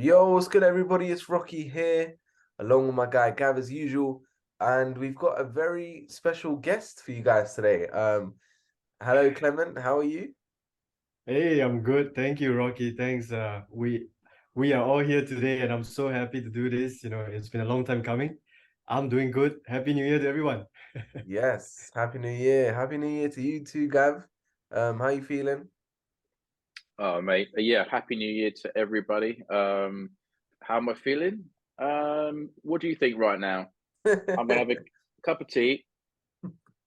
Yo, what's good, everybody? It's Rocky here, along with my guy Gav as usual, and we've got a very special guest for you guys today. Hello, Clement. How are you? Hey, I'm good. Thank you, Rocky. Thanks. We are all here today, and I'm so happy to do this. It's been a long time coming. I'm doing good. Happy New Year to everyone. Yes, Happy New Year. Happy New Year to you too, Gav. How you feeling? Oh, mate. Yeah, happy New Year to everybody. How am I feeling? What do you think right now? I'm gonna have a cup of tea.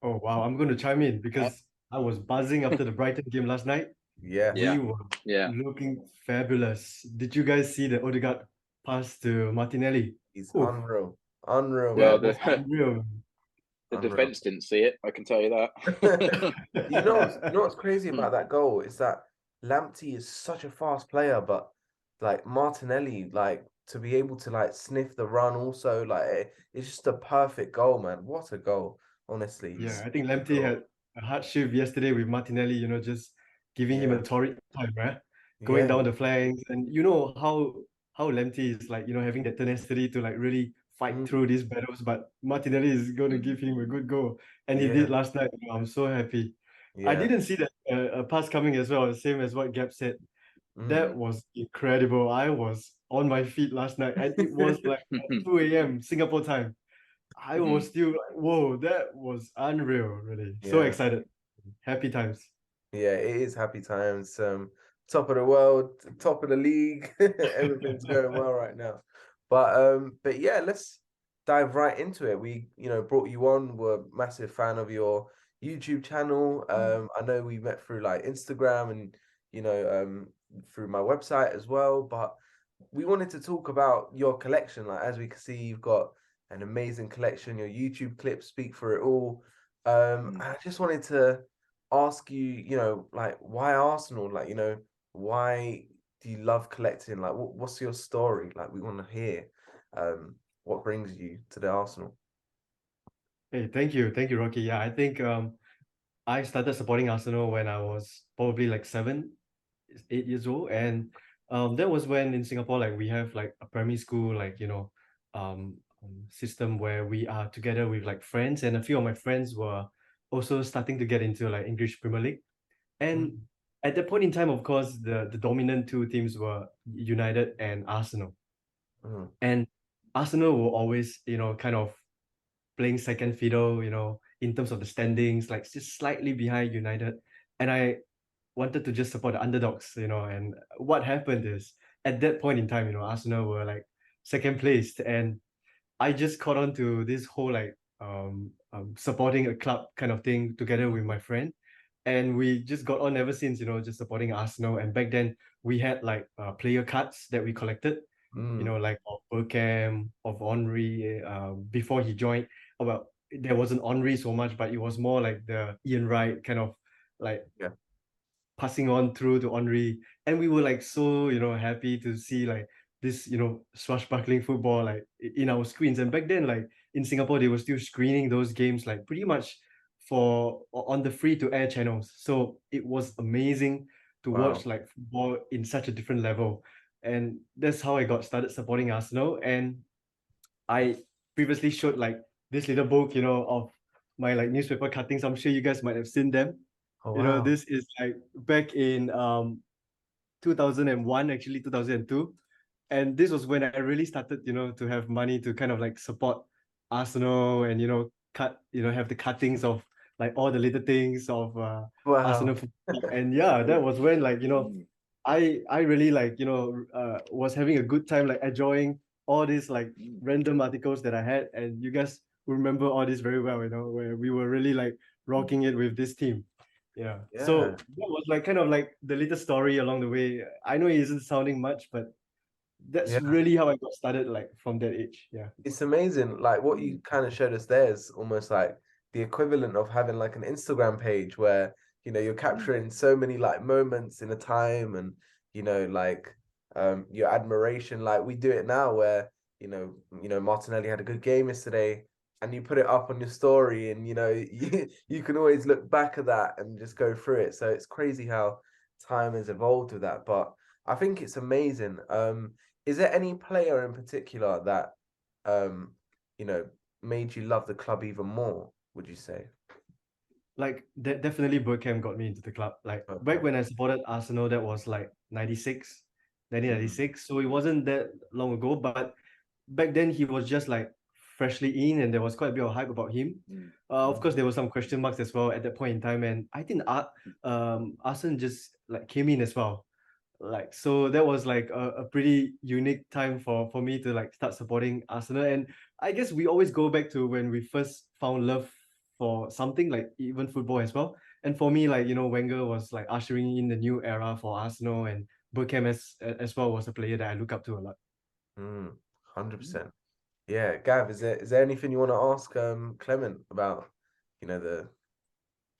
Oh wow, I'm going to chime in Uh, because I was buzzing after the Brighton game last night. Yes, We yeah, were yeah. looking fabulous. Did you guys see the Odegaard pass to Martinelli? he's Oh, unreal. Unreal, Well, that man. was the unreal. the Unreal. defense didn't see it. I can tell you that. You know what's crazy about that goal is that Lamptey is such a fast player, but like Martinelli, like to be able to like sniff the run also, like it's just a perfect goal, man. What a goal, honestly. Yeah, He's I think super Lamptey cool. had a hard shift yesterday with Martinelli, just giving him a Yeah, torrid time, right? Going yeah. down the flanks. And you know how Lamptey is like, having that tenacity to like really fight Mm, through these battles. But Martinelli is going to give him a good goal. And he did yeah, last night. I'm so happy. I yeah. didn't see that pass coming as well, same as what Gab said. That Mm. was incredible. I was on my feet last night, and it was like at 2 a.m. Singapore time. I was Mm. still like, whoa, that was unreal, really. So Yeah, excited. Happy times. yeah, it is happy times. Top of the world, top of the league. Everything's going well right now. But yeah, let's dive right into it. We brought you on. We're a massive fan of your YouTube channel. I know we met through like Instagram and you know, um, through my website as well. But we wanted to talk about your collection. Like as we can see, you've got an amazing collection. Your YouTube clips speak for it all. Mm. I just wanted to ask you, like why Arsenal? Like, why do you love collecting? Like, what's your story? Like, we want to hear what brings you to the Arsenal. Hey, thank you. Thank you, Rocky. Yeah, I think I started supporting Arsenal when I was probably like 8 years old. And that was when in Singapore, like we have like a primary school, like, system where we are together with like friends. And a few of my friends were also starting to get into like English Premier League. And Mm, at that point in time, of course, the dominant two teams were United and Arsenal. mm, And Arsenal were always, kind of playing second fiddle, in terms of the standings, like just slightly behind United. And I wanted to just support the underdogs, and what happened is at that point in time, Arsenal were like second placed, and I just caught on to this whole like supporting a club kind of thing together with mm, my friend. And we just got on ever since, just supporting Arsenal. And back then we had like player cards that we collected, mm. like of Burkham, of Henry, before he joined. Well, there wasn't Henry so much, but it was more like the Ian Wright kind of like Yeah, passing on through to Henry. And we were like so, happy to see like this, swashbuckling football like in our screens. And back then, like in Singapore, they were still screening those games like pretty much on the free to air channels. So it was amazing to watch wow. like football in such a different level. And that's how I got started supporting Arsenal. And I previously showed like this little book, of my like newspaper cuttings. I'm sure you guys might have seen them. Oh, wow. This is like back in 2001, actually 2002. And this was when I really started, to have money to kind of like support Arsenal and, have the cuttings of like all the little things of Arsenal Wow. football. And yeah, that was when like, Mm. I really like, was having a good time, like enjoying all these like Mm. random articles that I had. And you guys remember all this very well, where we were really like rocking it with this team. Yeah. So Yeah. that was like kind of like the little story along the way. I know it isn't sounding much, but that's Yeah. really how I got started, like from that age. Yeah. It's amazing. Like what you Mm. kind of showed us there is almost like the equivalent of having like an Instagram page where, you're Mm. capturing so many like moments in a time and, like your admiration. Like we do it now where, Martinelli had a good game yesterday and you put it up on your story and you can always look back at that and just go through it. So it's crazy how time has evolved with that. But I think it's amazing. is there any player in particular that you know, made you love the club even more, would you say? Like definitely Bergkamp got me into the club. Like back Okay. when I supported Arsenal, that was like 1996. So it wasn't that long ago, but back then he was just like freshly in, and there was quite a bit of hype about him. Of course, there were some question marks as well at that point in time, and I think Arsene just like came in as well. Like so that was like a pretty unique time for me to like start supporting Arsenal. And I guess we always go back to when we first found love for something, like even football as well. And for me, like, you know, Wenger was like ushering in the new era for Arsenal, and Bergkamp as well was a player that I look up to a lot. 100%. Yeah, Gav, is there anything you want to ask Clement about, you know, the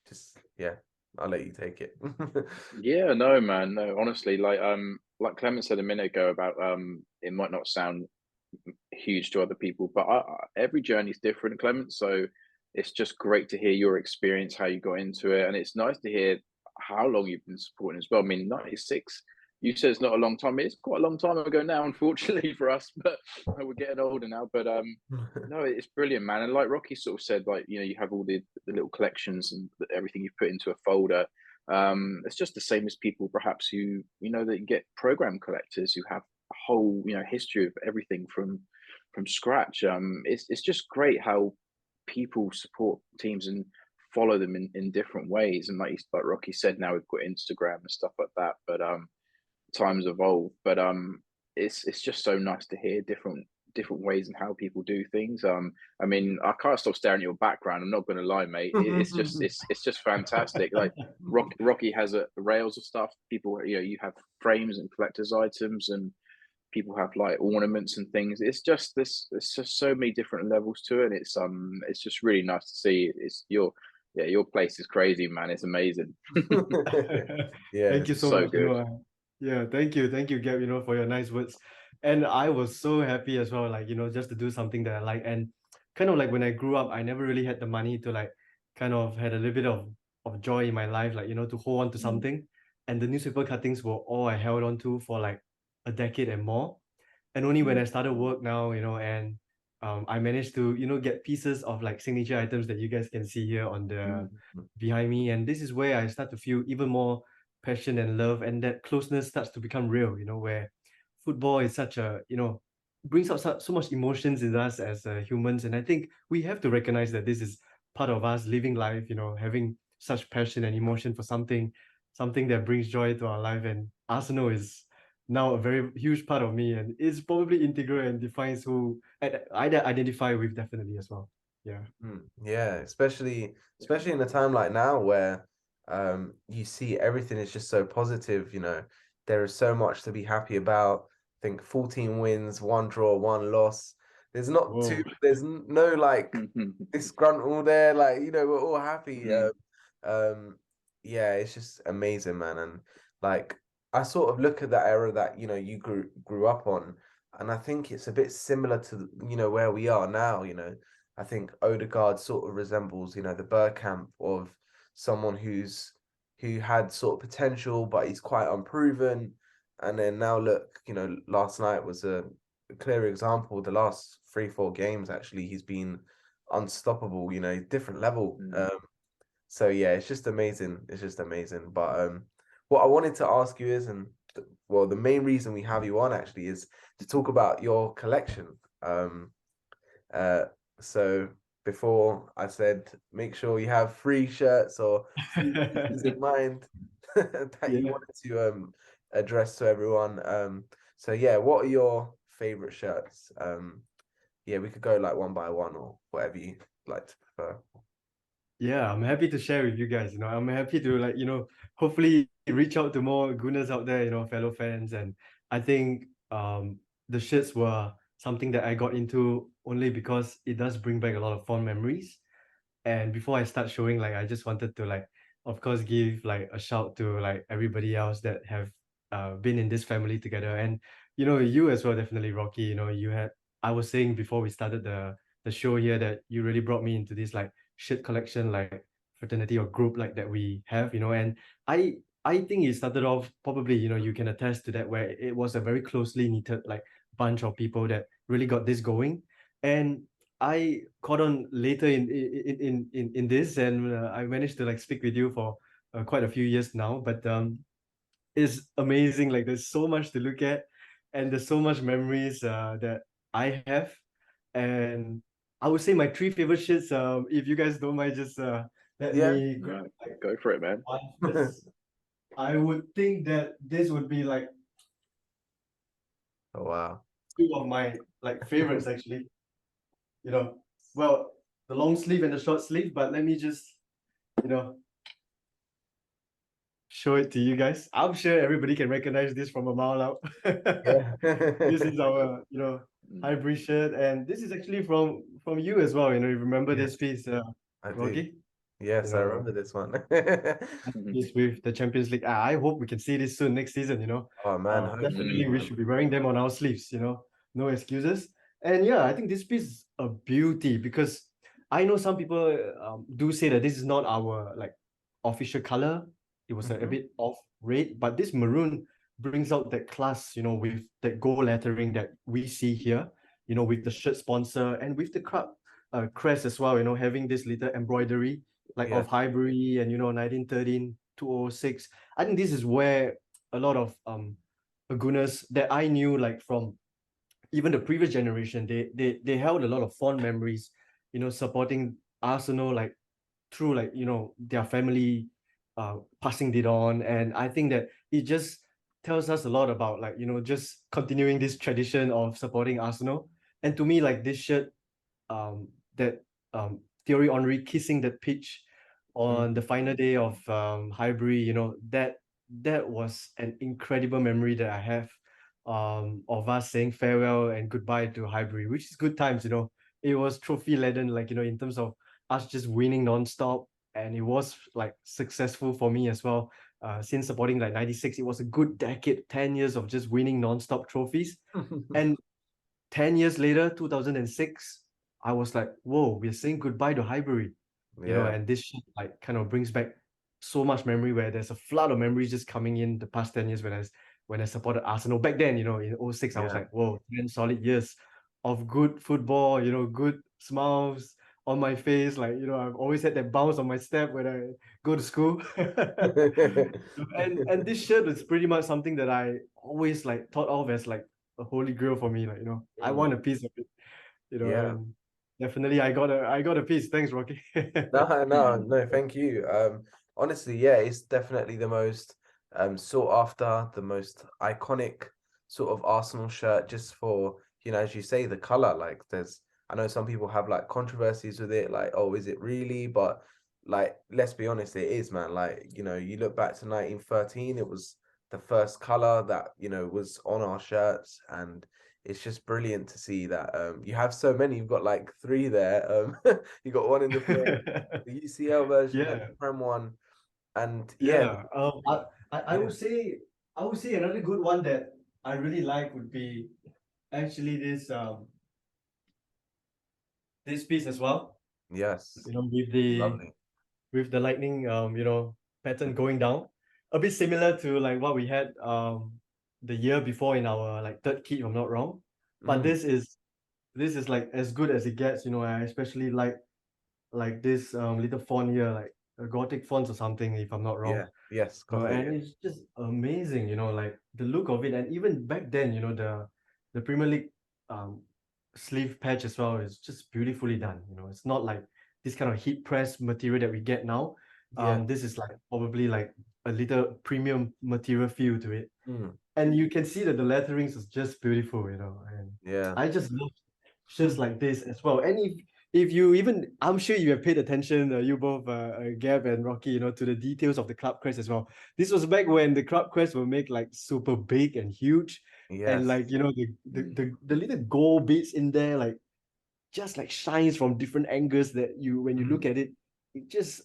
just yeah, I'll let you take it. Yeah, no, man, no. Honestly, like Clement said a minute ago about it might not sound huge to other people, but every journey is different, Clement. So it's just great to hear your experience, how you got into it, and it's nice to hear how long you've been supporting as well. I mean, 96. You said it's not a long time. It's quite a long time ago now, unfortunately for us, but we're getting older now. But no, it's brilliant, man. And like Rocky sort of said, like, you know, you have all the little collections and everything you've put into a folder. It's just the same as people perhaps who, you know, that get program collectors who have a whole, you know, history of everything from scratch. It's just great how people support teams and follow them in different ways. And like Rocky said, now we've got Instagram and stuff like that. But times evolve. But it's just so nice to hear different ways and how people do things. I mean, I can't stop staring at your background. I'm not going to lie, mate. It's just fantastic. Like Rocky has rails of stuff. People, you know, you have frames and collectors items, and people have like ornaments and things. It's just this. It's just so many different levels to it. And it's just really nice to see. It's your place is crazy, man. It's amazing. Yeah, Thank you so So much. You good. know, yeah, thank you, Gab, you know, for your nice words. And I was so happy as well, like, you know, just to do something that I like. And kind of like when I grew up, I never really had the money to like kind of had a little bit of joy in my life, like, you know, to hold on to something. And the newspaper cuttings were all I held on to for like a decade and more. And only when I started work now, you know, and I managed to, you know, get pieces of like signature items that you guys can see here on the behind me. And this is where I start to feel even more passion and love, and that closeness starts to become real, you know, where football is such a, you know, brings up so much emotions in us as humans. And I think we have to recognize that this is part of us living life, you know, having such passion and emotion for something that brings joy to our life. And Arsenal is now a very huge part of me, and it's probably integral and defines who I identify with definitely as well. Yeah. Yeah, especially in a time like now where you see everything is just so positive, you know, there is so much to be happy about. I think 14 wins, one draw, one loss. There's not Whoa. no like disgruntled there, like, you know, we're all happy. Um, yeah, it's just amazing, man. And like I sort of look at that era that, you know, you grew up on, and I think it's a bit similar to, you know, where we are now, you know. I think Odegaard sort of resembles, you know, the Bergkamp of someone who had sort of potential, but he's quite unproven. And then now look, you know, last night was a clear example. The last 3-4 games, actually, he's been unstoppable. You know, different level. So yeah, it's just amazing. It's just amazing. But what I wanted to ask you is, and well, the main reason we have you on actually is to talk about your collection. Uh, so before I said, make sure you have 3 shirts or 3 pieces in mind that you Yeah. wanted to address to everyone. So yeah, what are your favorite shirts? Yeah, we could go like one by one or whatever you like to prefer. Yeah, I'm happy to share with you guys. You know, I'm happy to like, you know, hopefully reach out to more Gunners out there, you know, fellow fans. And I think the shirts were something that I got into only because it does bring back a lot of fond memories. And before I start showing, like, I just wanted to like, of course, give like a shout to like everybody else that have been in this family together. And you know, you as well, definitely, Rocky. You know, I was saying before we started the show here that you really brought me into this like shit collection, like fraternity or group like that we have, you know. And I I think it started off probably, you can attest to that, where it was a very closely knitted like bunch of people that really got this going. And I caught on later in this, and I managed to like speak with you for quite a few years now. But it's amazing. Like there's so much to look at, and there's so much memories that I have. And I would say my three favorite shits. If you guys don't mind, just let Yeah. me grab No, go for it, man. one first. I would think that this would be like Oh wow. two of my like favorites actually. Well, the long sleeve and the short sleeve, but let me just, you know, show it to you guys. I'm sure everybody can recognize this from a mile out. Yeah. This is our, Mm. hybrid shirt, and this is actually from you as well. You remember Yeah. this piece, I do. Rocky? Yes, I know, remember this one. Piece with the Champions League. I hope we can see this soon next season. Oh man, hopefully. Definitely we should be wearing them on our sleeves. No excuses. And yeah, I think this piece is a beauty because I know some people do say that this is not our like official color. It was a Mhm. bit off red, but this maroon brings out that class, with that gold lettering that we see here, with the shirt sponsor and with the club crest as well, having this little embroidery like Yeah. of Highbury and 1913, 206. I think this is where a lot of Lagunas that I knew like from even the previous generation, they held a lot of fond memories, supporting Arsenal like through like their family passing it on. And I think that it just tells us a lot about like just continuing this tradition of supporting Arsenal. And to me, like this shirt, that Thierry Henry kissing that pitch Mm. on the final day of Highbury, that was an incredible memory that I have of us saying farewell and goodbye to Highbury, which is good times. It was trophy laden, like in terms of us just winning non-stop, and it was like successful for me as well. Since supporting like 96, it was a good decade, 10 years of just winning non-stop trophies. And 10 years later, 2006, I was like, whoa, we're saying goodbye to Highbury. Yeah. And this shit like kind of brings back so much memory, where there's a flood of memories just coming in the past 10 years when I supported Arsenal. Back then, in 06, I was Yeah. like, whoa, 10 solid years of good football, good smiles on my face. Like, I've always had that bounce on my step when I go to school. And this shirt is pretty much something that I always like thought of as like a holy grail for me. Like, I Mm. want a piece of it, Yeah. and definitely I got a piece. Thanks, Rocky. No, thank you. Honestly, yeah, it's definitely the most sought after, the most iconic sort of Arsenal shirt, just for, as you say, the color. Like I know some people have like controversies with it, like, oh, is it really? But like, let's be honest, it is, man. Like, you look back to 1913, it was the first color that, was on our shirts, and it's just brilliant to see that you have so many. You've got like three there. You got one in the UCL version and Yeah, the Prem one, and yeah, yeah. I yeah, would say another good one that I really like would be actually this piece as well. yes, With the lovely. lightning pattern going down, a bit similar to like what we had the year before in our like third kit, if I'm not wrong. But Mm, this is like as good as it gets. I especially like this little font here, like a Gothic fonts or something, if I'm not wrong. yeah, yes, Gothic. And it's just amazing, like the look of it. And even back then, the Premier League um sleeve patch as well is just beautifully done. It's not like this kind of heat press material that we get now. Yeah, This is like probably like a little premium material feel to it. mm, And you can see that the letterings is just beautiful, and yeah, I just love shirts like this as well. And if you even, I'm sure you have paid attention, you both, Gab and Rocky, to the details of the club crest as well. This was back when the club crest were made like super big and huge, and yes. like the little gold bits in there, like just like shines from different angles that when you look Mhm. at it, it just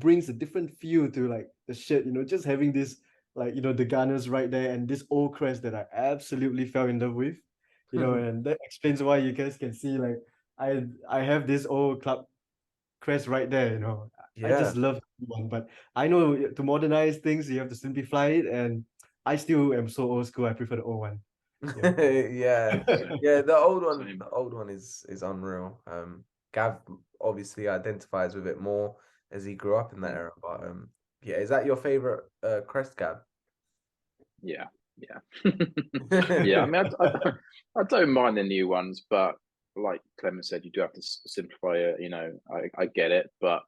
brings a different feel to like the shirt. Just having this like the Gunners right there and this old crest that I absolutely fell in love with. And that explains why you guys can see like I have this old club crest right there. I Yeah. just love the one. But I know to modernize things, you have to simplify it, and I still am so old school. I prefer the old one. Yeah. Yeah, the old one, Same. the old one is unreal. Gav obviously identifies with it more as he grew up in that era. But yeah, is that your favorite crest, Gav? Yeah, yeah, yeah. I mean, I don't mind the new ones, but like Clement said, you do have to simplify it. You know, I get it, but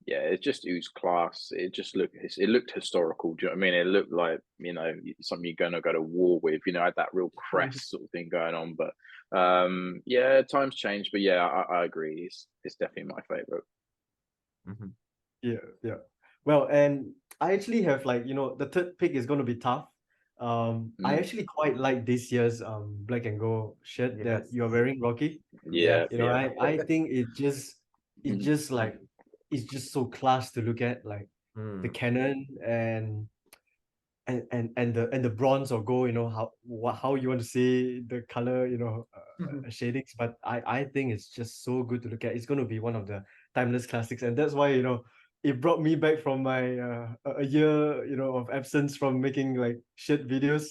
yeah, it just oozed class. It looked historical. Do you know what I mean? It looked like, you know, something you're gonna go to war with. You know, had that real crest sort of thing going on. But yeah, times change. But yeah, I agree. It's definitely my favorite. Mhm. Yeah. Well, and I actually have, like, the third pick is going to be tough. I actually quite like this year's black and gold shirt that Yes. you're wearing, Rocky. Yeah, You know, yeah. I think it just like it's just so class to look at, like the Mm, cannon and the bronze or gold, how you want to see the color, shadings. But I think it's just so good to look at. It's going to be one of the timeless classics, and that's why it brought me back from my a year of absence from making like shirt videos,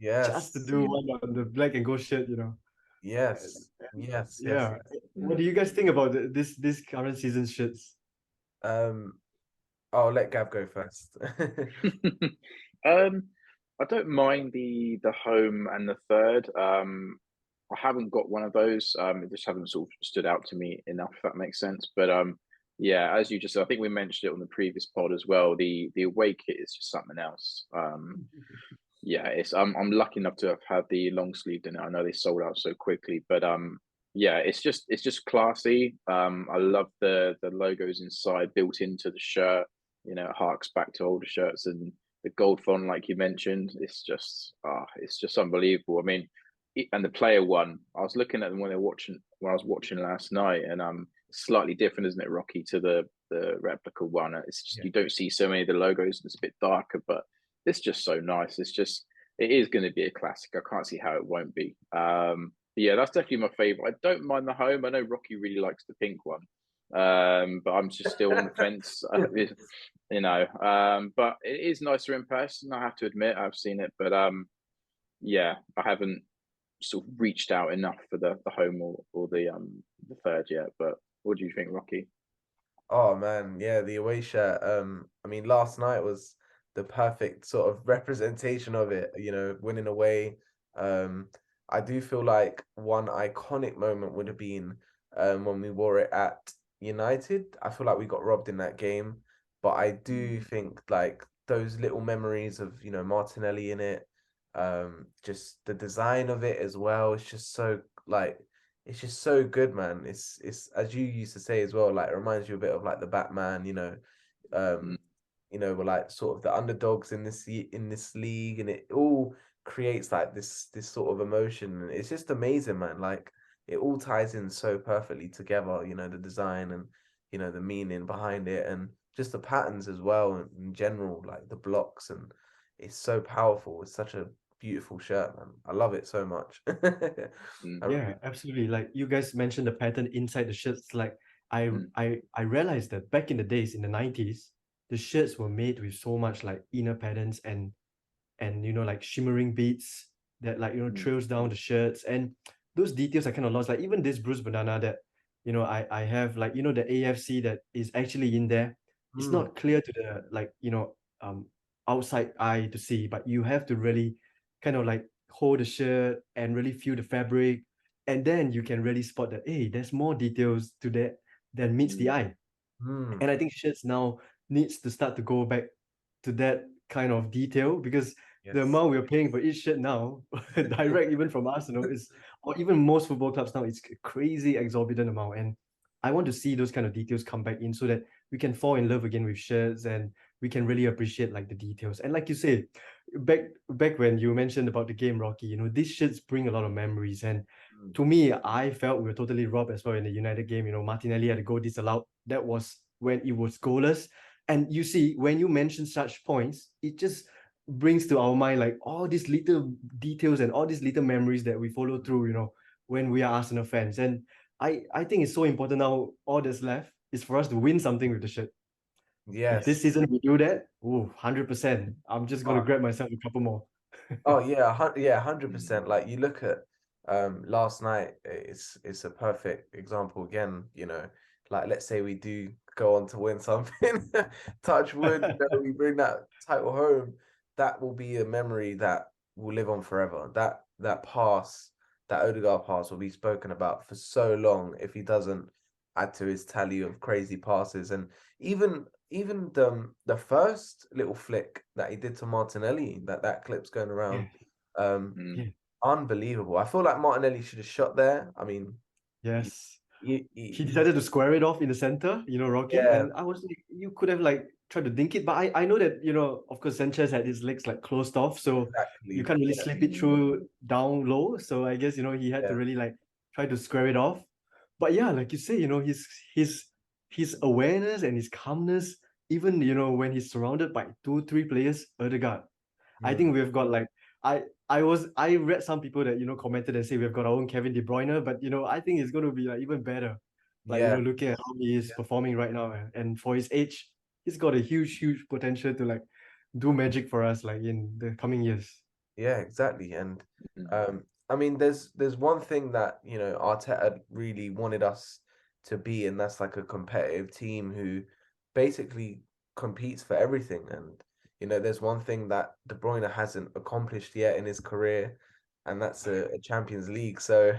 just to yes. do one on the black and gold shirt. And, Yes. Yes. Yes. yeah. Yes. What do you guys think about this current season shirts? Um, I'll let Gav go first. um, I don't mind the home and the third. I haven't got one of those. It just haven't sort of stood out to me enough, if that makes sense. But yeah, as you just said, I think we mentioned it on the previous pod as well. The away kit is just something else. Yeah, I'm lucky enough to have had the long sleeved in it. I know they sold out so quickly, but yeah, it's just classy. I love the logos inside built into the shirt. You know, it harks back to older shirts, and the gold font, like you mentioned, it's just unbelievable. I mean, and the player one, I was looking at them when I was watching last night, and slightly different, isn't it, Rocky, to the replica one? It's just, Yeah. you don't see so many of the logos, and it's a bit darker, but it's just so nice. It is going to be a classic. I can't see how it won't be. Yeah, that's definitely my favorite. I don't mind the home. I know Rocky really likes the pink one, but I'm just still on the fence. But it is nicer in person. I have to admit, I've seen it, but yeah, I haven't sort of reached out enough for the home or the third yet. But what do you think, Rocky? Oh man, yeah, the away shirt. I mean, last night was the perfect sort of representation of it, winning away. Um, I do feel like one iconic moment would have been when we wore it at United. I feel like we got robbed in that game, but I do think like those little memories of, Martinelli in it, just the design of it as well. It's just so good, man. It's as you used to say as well, like it reminds you a bit of like the Batman, Mm, um, we're like sort of the underdogs in this league, and it all creates like this sort of emotion, and it's just amazing, man. Like it all ties in so perfectly together, the design and the meaning behind it, and just the patterns as well in general, like the blocks, and it's so powerful. It's such a beautiful shirt, man. I love it so much. mm, I Yeah, really absolutely. Like you guys mentioned the pattern inside the shirts. Like I mm, I I realized that back in the days in the 90s, the shirts were made with so much like inner patterns and like shimmering beads that like mm, trails down the shirts, and those details are kind of lost. Like even this Bruce banana that I have, like the AFC that is actually in there. It's Mm, not clear to the like outside eye to see, but you have to really kind of like hold the shirt and really feel the fabric, and then you can really spot that, hey, there's more details to that than meets the mm, eye. mm. And I think shirts now needs to start to go back to that kind of detail, because the Yes. amount we're paying for each shirt now, direct even from us, is, or even most football clubs now, it's a crazy exorbitant amount. And I want to see those kind of details come back in so that we can fall in love again with shirts, and we can really appreciate like the details. And like you said, back when you mentioned about the game, Rocky, these shirts bring a lot of memories. And Mm. to me, I felt we were totally robbed as well in the United game. Martinelli had a goal disallowed. That was when it was goalless. And you see, when you mention such points, it just brings to our mind like all these little details and all these little memories that we follow through, when we are Arsenal fans. And I think it's so important now. All that's left is for us to win something with the shirt. If this Yes. season we do that, 100%. I'm just gonna Oh, grab myself a couple more. oh yeah, 100%. Like you look at last night, it's a perfect example again, like let's say we do go on to win something, touch wood, we bring that title home, that will be a memory that will live on forever. That pass, that Odegaard pass will be spoken about for so long if he doesn't add to his tally of crazy passes. And even the first little flick that he did to Martinelli, that clip's going Yeah, around, Mm. yeah, unbelievable. I feel like Martinelli should have shot there. I mean, yes. He he decided to square it off in the center, rocking, yeah, and I was like, you could have like tried to dink it, but I know that, of course Sanchez had his legs like closed off, so you exactly. can't really Yeah, slip it through down low. So I guess, he had to yeah, really like try to square it off. But yeah, like you say, his awareness and his calmness, even, when he's surrounded by 2, 3 players, Odegaard. I mm, think we've got like I read some people that commented and say we've got our own Kevin De Bruyne, but I think it's going to be like even better. Like yeah, looking at how he is performing right now, and for his age, he's got a huge potential to like do magic for us like in the coming years. yeah, exactly. And Mm. I mean, there's one thing that Arteta really wanted us to be, and that's like a competitive team who basically competes for everything. And there's one thing that De Bruyne hasn't accomplished yet in his career, and that's a Champions League. So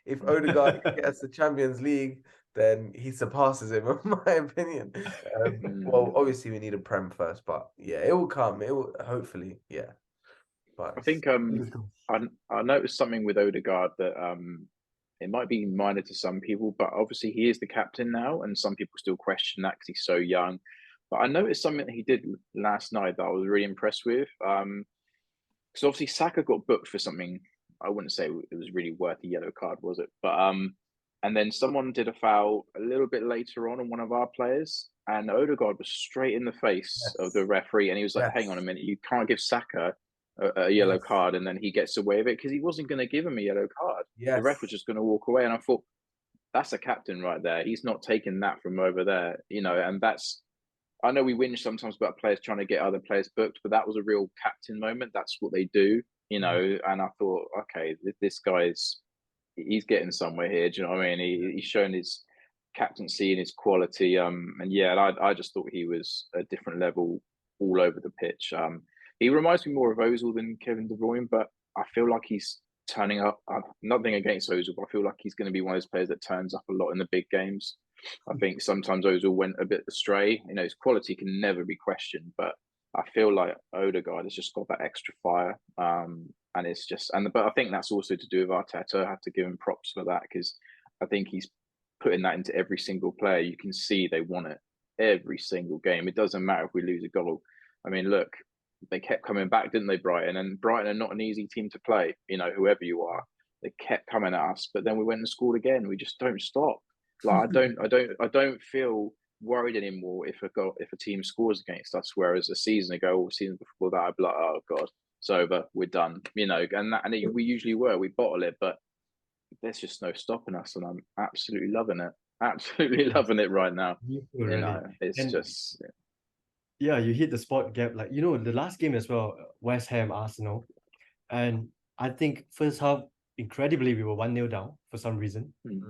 if Odegaard can get us the Champions League, then he surpasses him, in my opinion. Mm. Well, obviously we need a Prem first, but yeah, it will come. It will hopefully, yeah. But I think I noticed something with Odegaard that it might be minor to some people, but obviously he is the captain now, and some people still question that because he's so young. But I noticed something that he did last night that I was really impressed with. Because obviously Saka got booked for something. I wouldn't say it was really worth a yellow card, was it? But and then someone did a foul a little bit later on one of our players, and Odegaard was straight in the face of yes, the referee, and he was like, "Hang on a yes, minute, you can't give Saka a yellow yes, card," and then he gets away with it because he wasn't going to give him a yellow card. The ref was yes, just going to walk away, and I thought that's a captain right there. He's not taking that from over there, and that's. I know we whinge sometimes about players trying to get other players booked, but that was a real captain moment. That's what they do, And I thought, okay, this guy's he's getting somewhere here. Do you know what I mean? He's shown his captaincy and his quality. And yeah, I just thought he was a different level all over the pitch. He reminds me more of Ozil than Kevin De Bruyne, but I feel like he's turning up. Nothing against Ozil, but I feel like he's going to be one of those players that turns up a lot in the big games. I think sometimes Ozil went a bit astray. His quality can never be questioned, but I feel like Odegaard has just got that extra fire. And it's just but I think that's also to do with Arteta. I have to give him props for that because I think he's putting that into every single player. You can see they want it every single game. It doesn't matter if we lose a goal. I mean, look, they kept coming back, didn't they, Brighton? And Brighton are not an easy team to play. Whoever you are, they kept coming at us. But then we went and scored again. We just don't stop. Like I don't feel worried anymore if a team scores against us. Whereas a season ago or season before that, I'd be like, oh god, it's over, we're done. We usually were. We bottle it, but there's just no stopping us, and I'm absolutely loving it. Absolutely loving it right now. Really. It's And just yeah, you hit the spot gap. Like, the last game as well, West Ham, Arsenal. And I think first half, incredibly, we were 1-0 down for some reason. mm,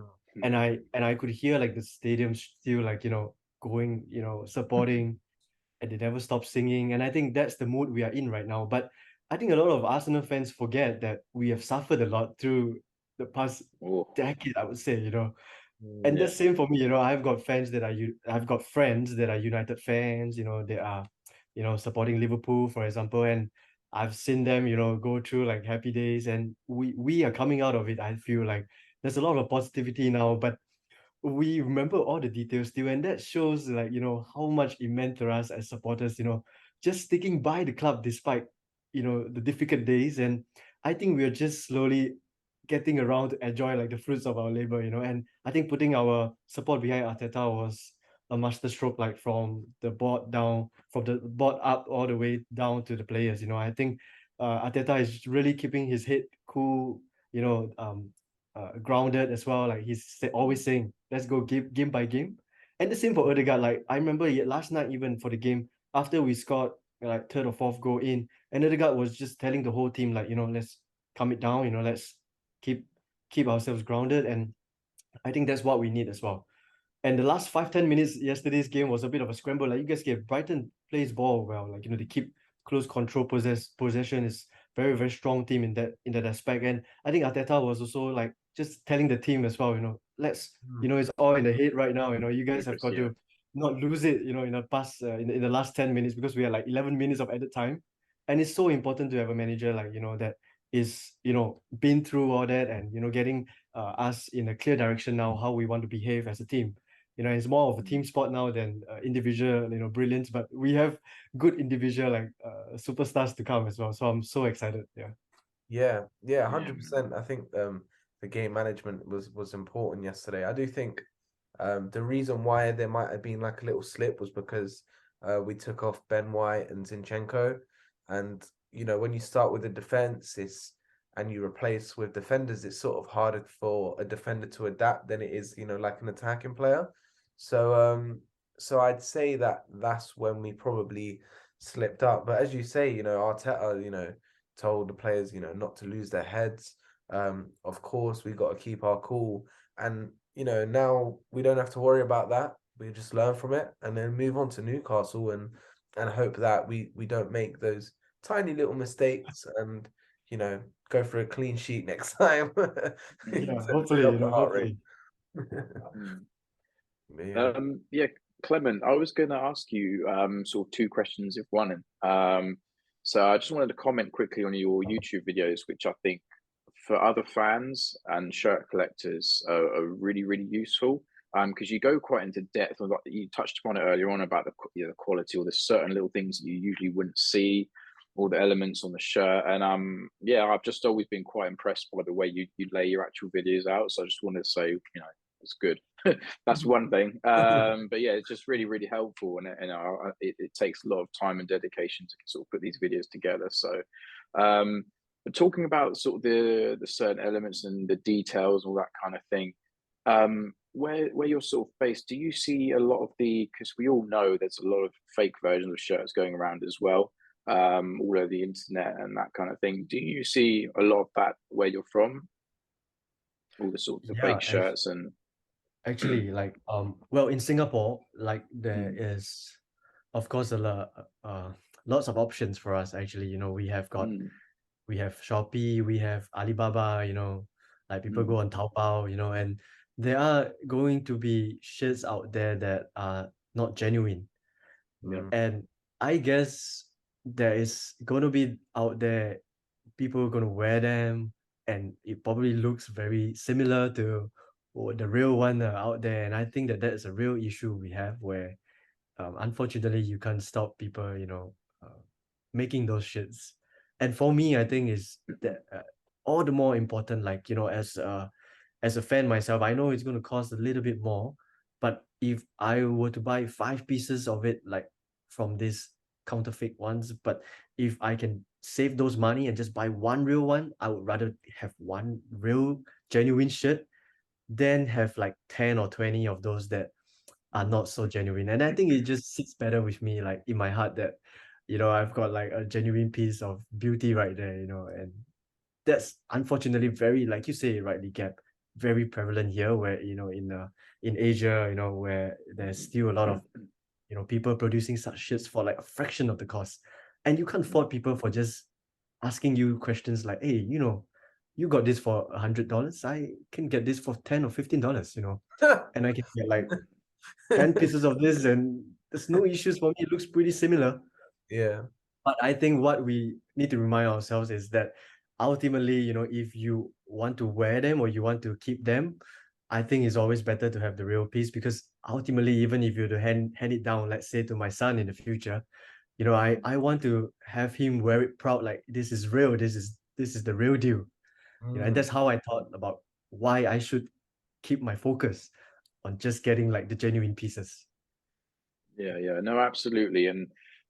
And I could hear like the stadium still like, going, supporting, and they never stop singing. And I think that's the mood we are in right now. But I think a lot of Arsenal fans forget that we have suffered a lot through the past oh, decade, I would say, And the yeah. same for me, I've got friends that are United fans, they are, supporting Liverpool, for example, and I've seen them, go through like happy days, and we are coming out of it. I feel like there's a lot of positivity now, but we remember all the details still, and that shows like how much it meant to us as supporters, just sticking by the club despite the difficult days. And I think we're just slowly getting around to enjoy like the fruits of our labor, and I think putting our support behind Arteta was a masterstroke, like from the board up all the way down to the players. I think Arteta is really keeping his head cool, grounded as well. Like he's always saying, let's go game by game. And the same for Odegaard. Like I remember last night, even for the game, after we scored like third or fourth goal in, and Odegaard was just telling the whole team, like, let's calm it down, let's keep ourselves grounded. And I think that's what we need as well. And the last 5-10 minutes yesterday's game was a bit of a scramble. Like you guys get Brighton plays ball well. Like, they keep close control, possession is very, very strong team in that aspect. And I think Arteta was also like just telling the team as well, let's, it's all in the head right now. You guys have got to not lose it, in the past in the last 10 minutes, because we had like 11 minutes of added time. And it's so important to have a manager like, that is, been through all that, and getting us in a clear direction now, how we want to behave as a team. It's more of a team sport now than individual, brilliance. But we have good individual like superstars to come as well. So I'm so excited. Yeah. Yeah, 100%. I think the game management was important yesterday. I do think the reason why there might have been like a little slip was because we took off Ben White and Zinchenko, and when you start with a defense, and you replace with defenders, it's sort of harder for a defender to adapt than it is, like an attacking player. So I'd say that's when we probably slipped up. But as you say, Arteta, told the players, not to lose their heads. Of course, we got to keep our cool, and now we don't have to worry about that. We just learn from it and then move on to Newcastle and hope that we don't make those tiny little mistakes and go for a clean sheet next time. Yeah, hopefully, hopefully. Yeah, Clement, I was going to ask you sort of two questions if one. So I just wanted to comment quickly on your YouTube videos, which I think for other fans and shirt collectors are really, really useful. Because you go quite into depth. You touched upon it earlier on about the quality, or the certain little things that you usually wouldn't see, all the elements on the shirt. And yeah, I've just always been quite impressed by the way you lay your actual videos out. So I just wanted to say, it's good. That's one thing. But yeah, it's just really, really helpful, and it takes a lot of time and dedication to sort of put these videos together. So, but talking about sort of the certain elements and the details, all that kind of thing, where you're sort of based, do you see a lot of because we all know there's a lot of fake versions of shirts going around as well, all over the internet and that kind of thing. Do you see a lot of that where you're from? All the sorts of fake shirts and actually, like well, in Singapore, like there is, of course, a lot lots of options for us. Actually, we have Shopee, we have Alibaba, like people go on Taobao, and there are going to be shirts out there that are not genuine. And I guess there is going to be out there, people are going to wear them, and it probably looks very similar to the real one out there. And I think that is a real issue we have, where unfortunately you can't stop people, making those shits. And for me, I think is that all the more important, like, as a fan myself, I know it's going to cost a little bit more, but if I were to buy 5 pieces of it, like from these counterfeit ones, but if I can save those money and just buy one real one, I would rather have one real genuine shirt than have like 10 or 20 of those that are not so genuine. And I think it just sits better with me, like in my heart, that I've got like a genuine piece of beauty right there, and that's unfortunately very, like you say rightly, Gab, very prevalent here, where in Asia, where there's still a lot of people producing such shits for like a fraction of the cost, and you can't fault people for just asking you questions like, hey, you got this for $100, I can get this for $10 or $15, and I can get like 10 pieces of this, and there's no issues for me. It looks pretty similar. Yeah. But I think what we need to remind ourselves is that ultimately, if you want to wear them or you want to keep them, I think it's always better to have the real piece, because ultimately, even if you were to hand it down, let's say to my son in the future, I want to have him wear it proud, like this is real, this is the real deal. And that's how I thought about why I should keep my focus on just getting like the genuine pieces. Yeah, no, absolutely. And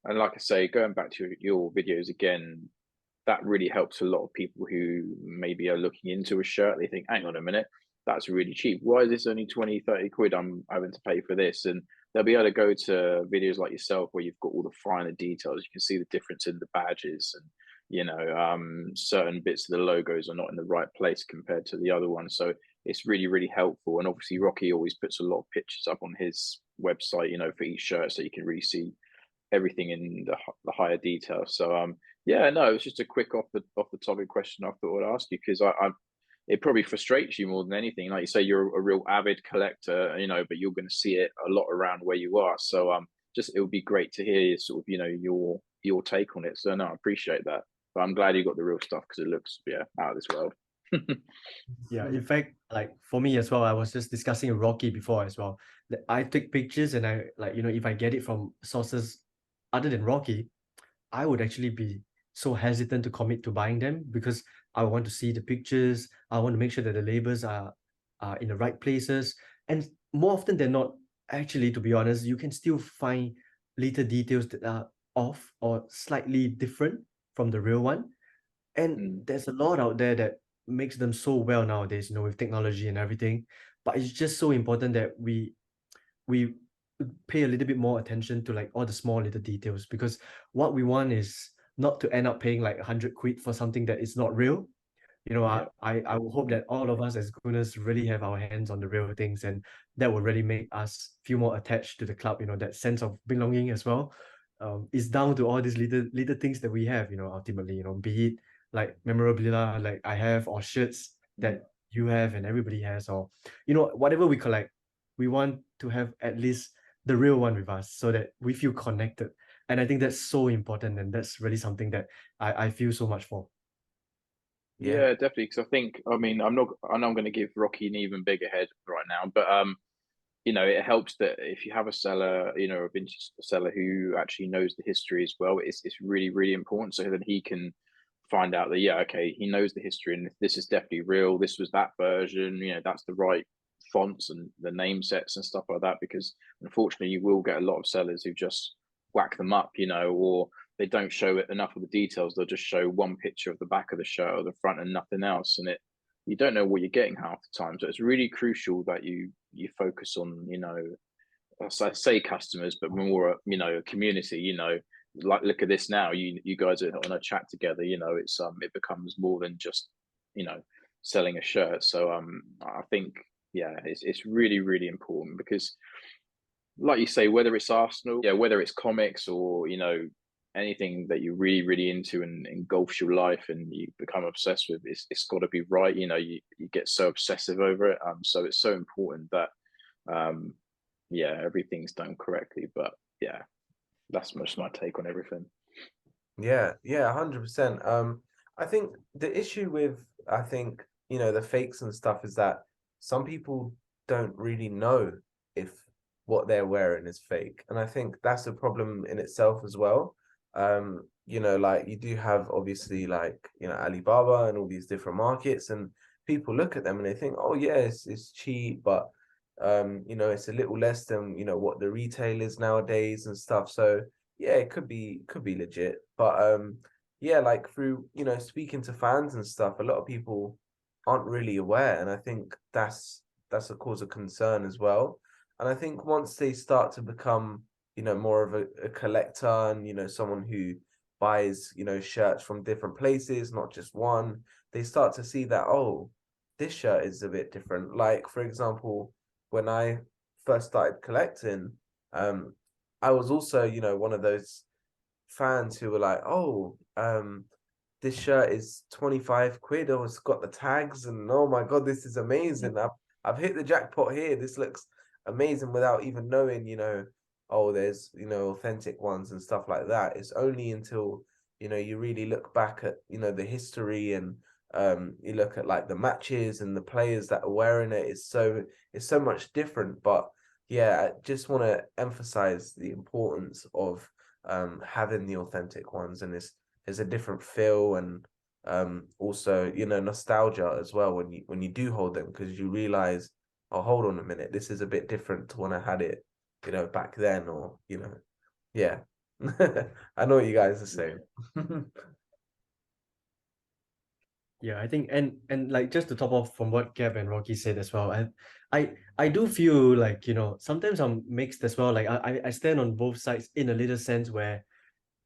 like I say, going back to your videos again, that really helps a lot of people who maybe are looking into a shirt. They think, hang on a minute, that's really cheap. Why is this only 20, 30 quid I'm having to pay for this? And they'll be able to go to videos like yourself where you've got all the finer details. You can see the difference in the badges, and certain bits of the logos are not in the right place compared to the other one. So it's really, really helpful. And obviously Rocky always puts a lot of pictures up on his website, for each shirt, so you can really see everything in the higher detail. So yeah, no, it's just a quick off the topic question I thought I'd ask you, because I it probably frustrates you more than anything. Like you say, you're a real avid collector, but you're going to see it a lot around where you are. So just it would be great to hear sort of your take on it. So no, I appreciate that. But I'm glad you got the real stuff, because it looks out of this world. Yeah, in fact, like for me as well, I was just discussing with Rocky before as well, that I take pictures, and I like, if I get it from sources other than Rocky, I would actually be so hesitant to commit to buying them, because I want to see the pictures. I want to make sure that the labels are in the right places. And more often than not, actually, to be honest, you can still find little details that are off or slightly different from the real one. And there's a lot out there that makes them so well nowadays, with technology and everything. But it's just so important that we pay a little bit more attention to like all the small little details, because what we want is not to end up paying like 100 quid for something that is not real. I would hope that all of us as Gunners really have our hands on the real things, and that will really make us feel more attached to the club. That sense of belonging as well. Is down to all these little things that we have. Ultimately, be it like memorabilia, like I have, or shirts that you have and everybody has, or whatever we collect, we want to have at least the real one with us, so that we feel connected. And I think that's so important, and that's really something that I feel so much for. Yeah, definitely. Because I mean, I know I'm going to give Rocky an even bigger head right now, but it helps that if you have a seller, a vintage seller who actually knows the history as well, it's really, really important. So then he can find out that, yeah, okay, he knows the history, and this is definitely real. This was that version, that's the right fonts and the name sets and stuff like that. Because unfortunately, you will get a lot of sellers who just whack them up, or they don't show it enough of the details. They'll just show one picture of the back of the shirt or the front and nothing else, and you don't know what you're getting half the time. So it's really crucial that you focus on, I say customers, but more, a community, like look at this now, you guys are on a chat together, it's it becomes more than just, selling a shirt. So I think, yeah, it's really, really important, because like you say, whether it's Arsenal, whether it's comics, or anything that you're really, really into and engulfs your life and you become obsessed with, it's got to be right. You get so obsessive over it. So it's so important that everything's done correctly. But yeah, that's just my take on everything. Yeah, 100%. I think the issue with, the fakes and stuff is that some people don't really know if what they're wearing is fake. And I think that's a problem in itself as well. Like you do have obviously like, Alibaba and all these different markets, and people look at them and they think, oh yeah, it's cheap, but it's a little less than, what the retail is nowadays and stuff. So yeah, it could be legit. But yeah, like through, speaking to fans and stuff, a lot of people aren't really aware. And I think that's a cause of concern as well. And I think once they start to become, more of a collector and, someone who buys, shirts from different places, not just one, they start to see that, oh, this shirt is a bit different. Like, for example, when I first started collecting, I was also, one of those fans who were like, oh, this shirt is 25 quid, or it's got the tags, and oh my God, this is amazing. I've hit the jackpot here. This looks amazing, without even knowing, oh, there's, authentic ones and stuff like that. It's only until, you really look back at, the history, and you look at like the matches and the players that are wearing it. It's so much different. But yeah, I just want to emphasize the importance of having the authentic ones, and it's a different feel, and also, nostalgia as well when you do hold them, because you realize, oh, hold on a minute, this is a bit different to when I had it, back then, or yeah. I know what you guys are saying. Yeah, I think, and like, just to top off from what Gab and Rocky said as well, I do feel like, you know, sometimes I'm mixed as well. Like I stand on both sides in a little sense where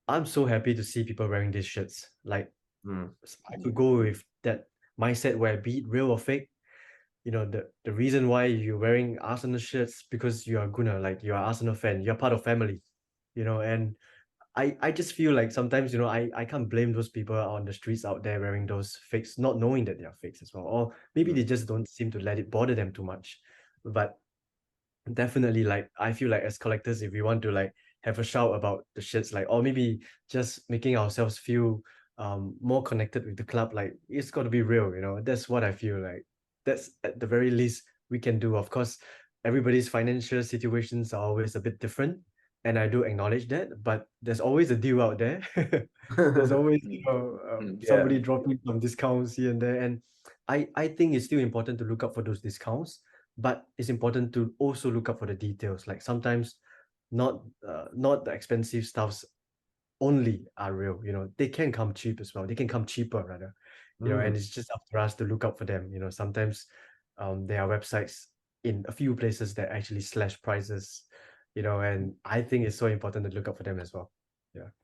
I'm so happy to see people wearing these shirts. Like Mm. I could go with that mindset where, be it real or fake, you know, the reason why you're wearing Arsenal shirts because you are gonna, like, you're an Arsenal fan, you're part of family, you know. And I just feel like sometimes, you know, I can't blame those people on the streets out there wearing those fakes, not knowing that they are fakes as well. Or maybe they just don't seem to let it bother them too much. But definitely, like, I feel like as collectors, if we want to like have a shout about the shirts, like, or maybe just making ourselves feel more connected with the club, like, it's got to be real, you know. That's what I feel like. That's at the very least we can do. Of course, everybody's financial situations are always a bit different, and I do acknowledge that, but there's always a deal out there. There's always, you know, Yeah. somebody dropping some discounts here and there. And I think it's still important to look up for those discounts, but it's important to also look up for the details. Like sometimes not the expensive stuffs only are real, you know. They can come cheap as well, they can come cheaper rather, you know. And Mm. it's just up to us to look out for them, you know. Sometimes there are websites in a few places that actually slash prices, you know, and I think it's so important to look out for them as well.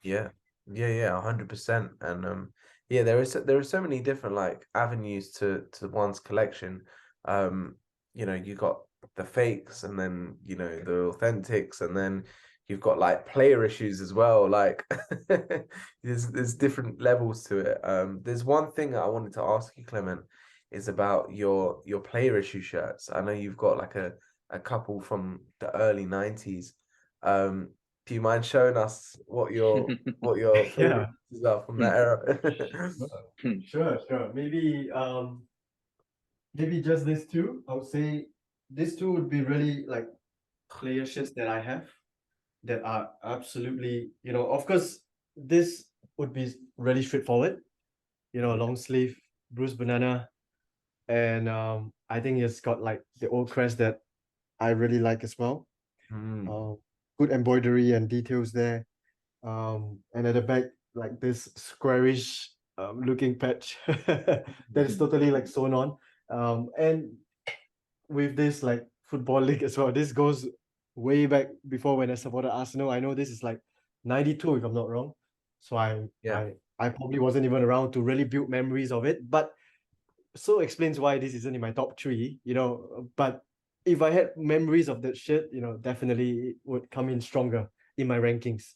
Yeah. Yeah, 100%. And yeah, there are so many different like avenues to one's collection. You know, you got the fakes, and then, you know, the authentics, and then you've got like player issues as well. Like there's different levels to it. There's one thing that I wanted to ask you, Clement, is about your player issue shirts. I know you've got like a couple from the early 90s. Do you mind showing us what your Yeah. favorites are from that era? Sure. Maybe just these two. I would say these two would be really like player shirts that I have that are absolutely, you know, of course, this would be really straightforward, you know, long sleeve, Bruce Banana, and I think it's got like the old crest that I really like as well. Mm, Good embroidery and details there. And at the back, like this squarish looking patch that is totally like sewn on. And with this like football league as well, this goes way back before when I supported Arsenal. I know this is like 92 if I'm not wrong. So yeah. I probably wasn't even around to really build memories of it, but so explains why this isn't in my top three, you know. But if I had memories of that shit, you know, definitely it would come in stronger in my rankings.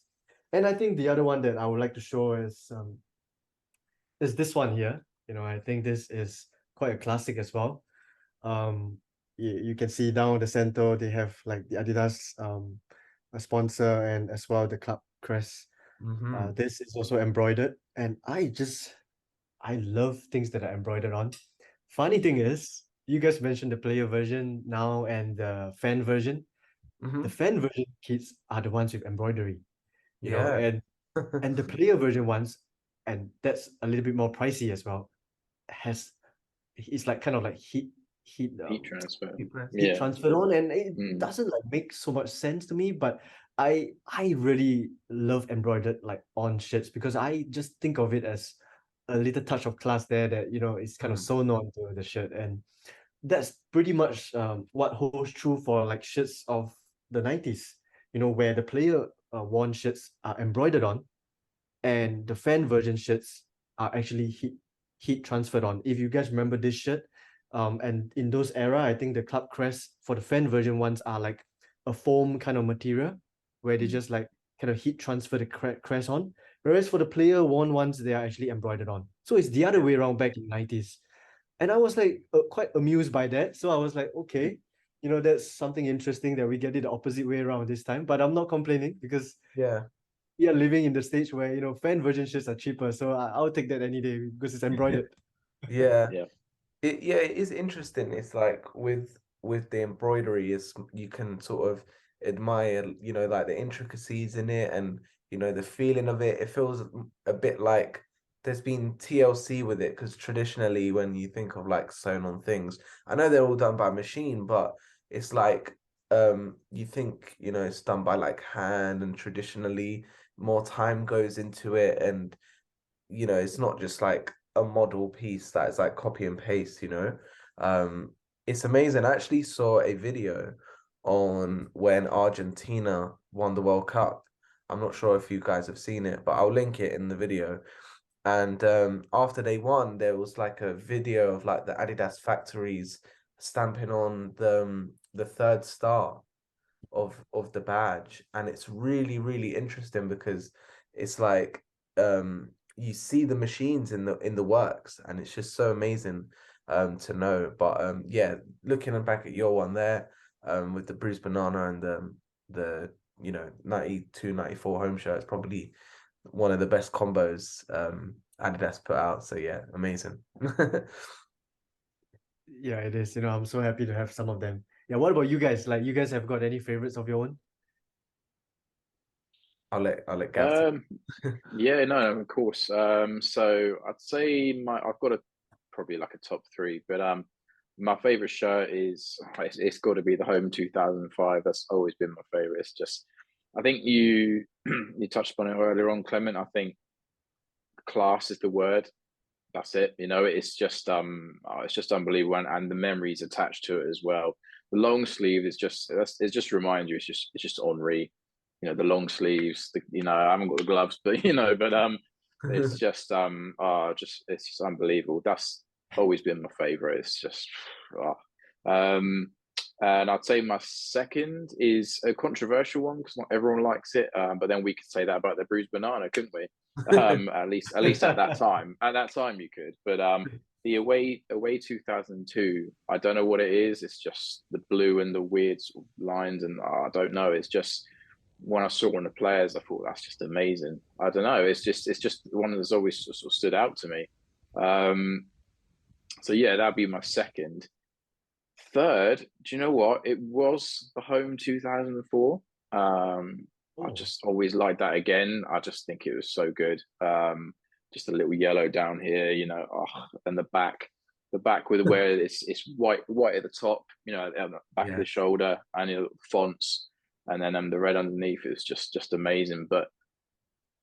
And I think the other one that I would like to show is this one here. You know, I think this is quite a classic as well. You can see down the center they have like the Adidas a sponsor, and as well the club crest. Mm-hmm. This is also embroidered, and I love things that are embroidered on. Funny thing is, you guys mentioned the player version now and the fan version. The Mm-hmm. fan version kits are the ones with embroidery, you know, Yeah. and the player version ones, and that's a little bit more pricey as well, has it's like kind of like heat Heat transfer. heat Yeah. transferred on, and it Mm. doesn't like make so much sense to me. But I really love embroidered like on shirts because I just think of it as a little touch of class there that, you know, is kind of Mm, sewn onto the shirt. And that's pretty much what holds true for like shirts of the 90s, you know, where the player worn shirts are embroidered on, and the fan version shirts are actually heat transferred on. If you guys remember this shirt, and in those era, I think the club crest for the fan version ones are like a foam kind of material where they just like kind of heat transfer the crest on. Whereas for the player worn ones, they are actually embroidered on. So it's the other yeah. way around back in 90s. And I was like quite amused by that. So I was like, okay, you know, that's something interesting that we get it the opposite way around this time. But I'm not complaining because Yeah. we are living in the stage where, you know, fan version shirts are cheaper. So I'll take that any day because it's embroidered. Yeah. Yeah. It is interesting. It's like with the embroidery, is you can sort of admire, you know, like the intricacies in it, and you know the feeling of it. It feels a bit like there's been TLC with it, because traditionally when you think of like sewn on things, I know they're all done by machine, but it's like you think, you know, it's done by like hand, and traditionally more time goes into it, and you know, it's not just like a model piece that is like copy and paste, you know. It's amazing. I actually saw a video on when Argentina won the World Cup. I'm not sure if you guys have seen it, but I'll link it in the video. And after they won, there was like a video of like the Adidas factories stamping on the third star of the badge, and it's really, really interesting because it's like you see the machines in the works, and it's just so amazing to know. But yeah, looking back at your one there with the Bruce Banana and the 92, 94 home shirt, it's probably one of the best combos Adidas put out. So yeah, amazing. Yeah, it is. You know, I'm so happy to have some of them. Yeah, what about you guys? Like, you guys have got any favorites of your own? I'll let Gav. Yeah, no, of course. So I'd say I've got probably like a top three, but my favorite shirt is it's got to be the Home 2005. That's always been my favorite. It's just, I think you you touched upon it earlier on, Clement. I think class is the word. That's it. You know, it's just unbelievable, and the memories attached to it as well. The long sleeve is just remind you. It's just Henri. You know, the long sleeves. I haven't got the gloves, but it's just it's just unbelievable. That's always been my favorite. It's just and I'd say my second is a controversial one because not everyone likes it. But then we could say that about the bruised banana, couldn't we? At least at that time. At that time you could. But the away 2002, I don't know what it is. It's just the blue and the weird sort of lines, and I don't know. It's just when I saw one of the players, I thought that's just amazing. I don't know. It's just one that's always sort of stood out to me. So yeah, that'd be my second. Third, do you know what? It was the Home 2004. I just always liked that again. I just think it was so good. Just a little yellow down here, and the back with where it's white at the top, at the back of the shoulder, and fonts, and then the red underneath is just amazing. But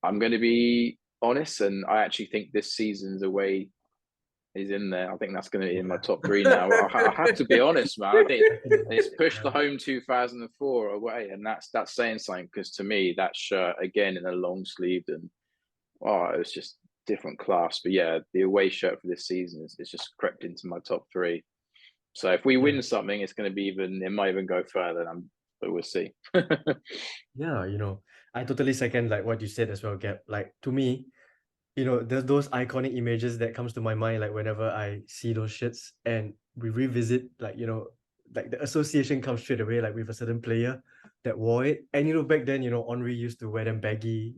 I'm going to be honest, and I actually think this season's away is in there. I think that's going to be in my top three now. I have to be honest, man. I think it's pushed the Home 2004 away, and that's saying something, because to me that shirt again in a long sleeved, and it was just different class. But yeah, the away shirt for this season is just crept into my top three. So if we win something, it's going to be it might even go further. But we'll see. Yeah, I totally second like what you said as well, Gab. Like, to me, there's those iconic images that comes to my mind, like whenever I see those shits and we revisit, like, like the association comes straight away, like with a certain player that wore it. And back then, Henri used to wear them baggy,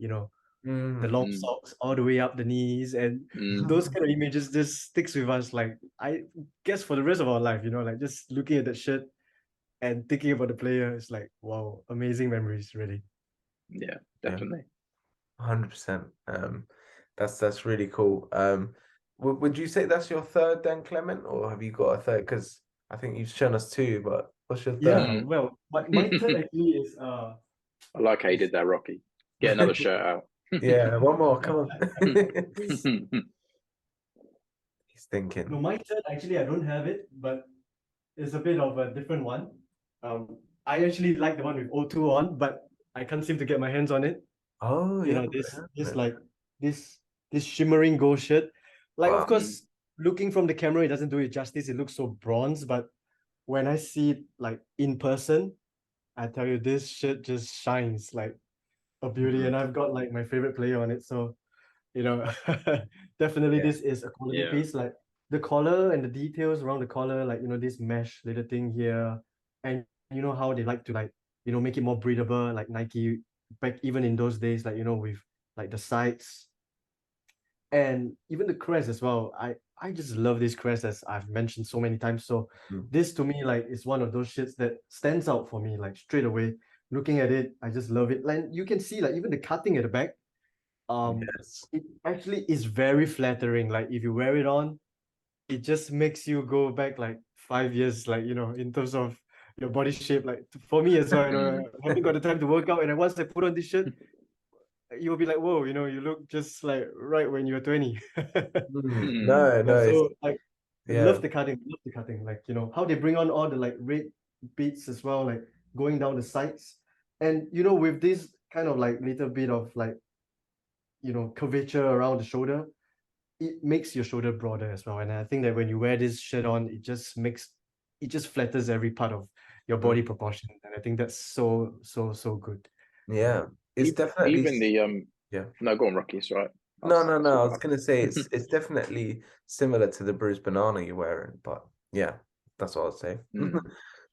the long socks all the way up the knees, and those kind of images just sticks with us, like, I guess for the rest of our life, like just looking at that shirt and thinking about the player. It's like, wow, amazing memories, really. Yeah, definitely. 100%. That's really cool. Would you say that's your third then, Clement, or have you got a third? Because I think you've shown us two, but what's your third? Yeah, well, my third actually is I like how you did that, Rocky. Get another shirt out. Yeah, one more. Come on. He's thinking. No, my third actually I don't have it, but it's a bit of a different one. I actually like the one with O2 on, but I can't seem to get my hands on it. Oh, yeah. This shimmering gold shirt. Like, of course, looking from the camera, it doesn't do it justice. It looks so bronze, but when I see it like in person, I tell you, this shirt just shines like a beauty. And I've got like my favorite player on it. So, definitely this is a quality piece. Like the collar and the details around the collar, like, this mesh little thing here. And how they like to like, make it more breathable, like Nike back even in those days, like, with like the sides and even the crest as well. I just love this crest, as I've mentioned so many times. So this to me, like, is one of those shits that stands out for me, like straight away. Looking at it, I just love it. Like, you can see like even the cutting at the back. It actually is very flattering. Like, if you wear it on, it just makes you go back like 5 years, like, in terms of your body shape. Like, for me as well, I haven't got the time to work out, and then once I put on this shirt, you'll be like, whoa, you know, you look just like right when you were 20. No, no, So like I yeah. love the cutting. Like, you know, how they bring on all the like red beats as well, like going down the sides. And you know, with this kind of like little bit of like, you know, curvature around the shoulder, it makes your shoulder broader as well. And I think that when you wear this shirt on, it just flatters every part of your body proportion. And I think that's so good. Yeah, it's definitely Even the yeah. no, go on, Rocky. It's right. No, no, no. I was gonna say it's definitely similar to the bruised banana you're wearing, but yeah, that's what I'd say.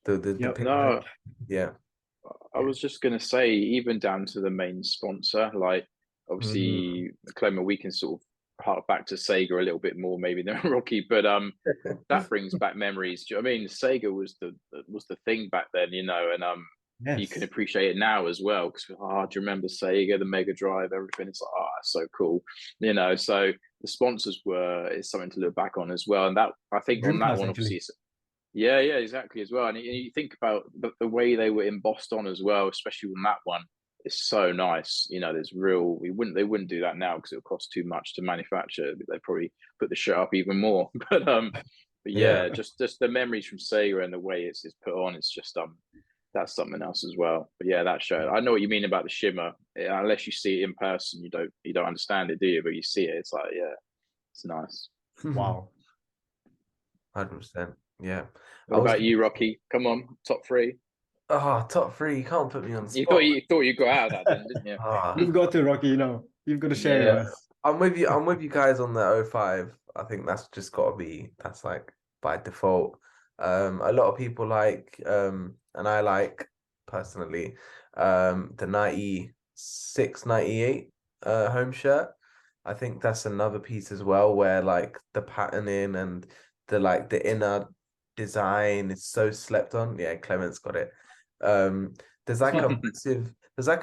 The Yep. pink No, yeah. I was just gonna say, even down to the main sponsor, like obviously Clement, we can sort of hark back to Sega a little bit more maybe than Rocky, but that brings back memories. Do you know what I mean? Sega was the thing back then, you know, and you can Yes. appreciate it now as well because do you remember Sega, the Mega Drive, everything? It's like, it's so cool, you know. So the sponsors is something to look back on as well, and that I think on that Dreamcast one actually. obviously. Yeah, yeah, exactly as well. And you think about the way they were embossed on as well, especially on that one. It's so nice. You know, there's real. They wouldn't do that now because it would cost too much to manufacture. They probably put the shirt up even more. But Yeah. yeah, just the memories from Sega and the way it's put on. It's just that's something else as well. But yeah, that shirt. I know what you mean about the shimmer. Unless you see it in person, you don't understand it, do you? But you see it, it's like yeah, it's nice. Wow. 100%. Yeah. I What was about you, Rocky? Come on, top three. top three. You can't put me on the You spot. thought you got out of that then, didn't you? You've got to, Rocky, you know. You've got to share Yeah, with us. I'm with you. I'm with you guys on the O5. I think that's just got to be that's like by default. A lot of people like and I like personally the 96, 98 home shirt. I think that's another piece as well where like the patterning and the inner design is so slept on. Yeah, Clement's got it. Um there's like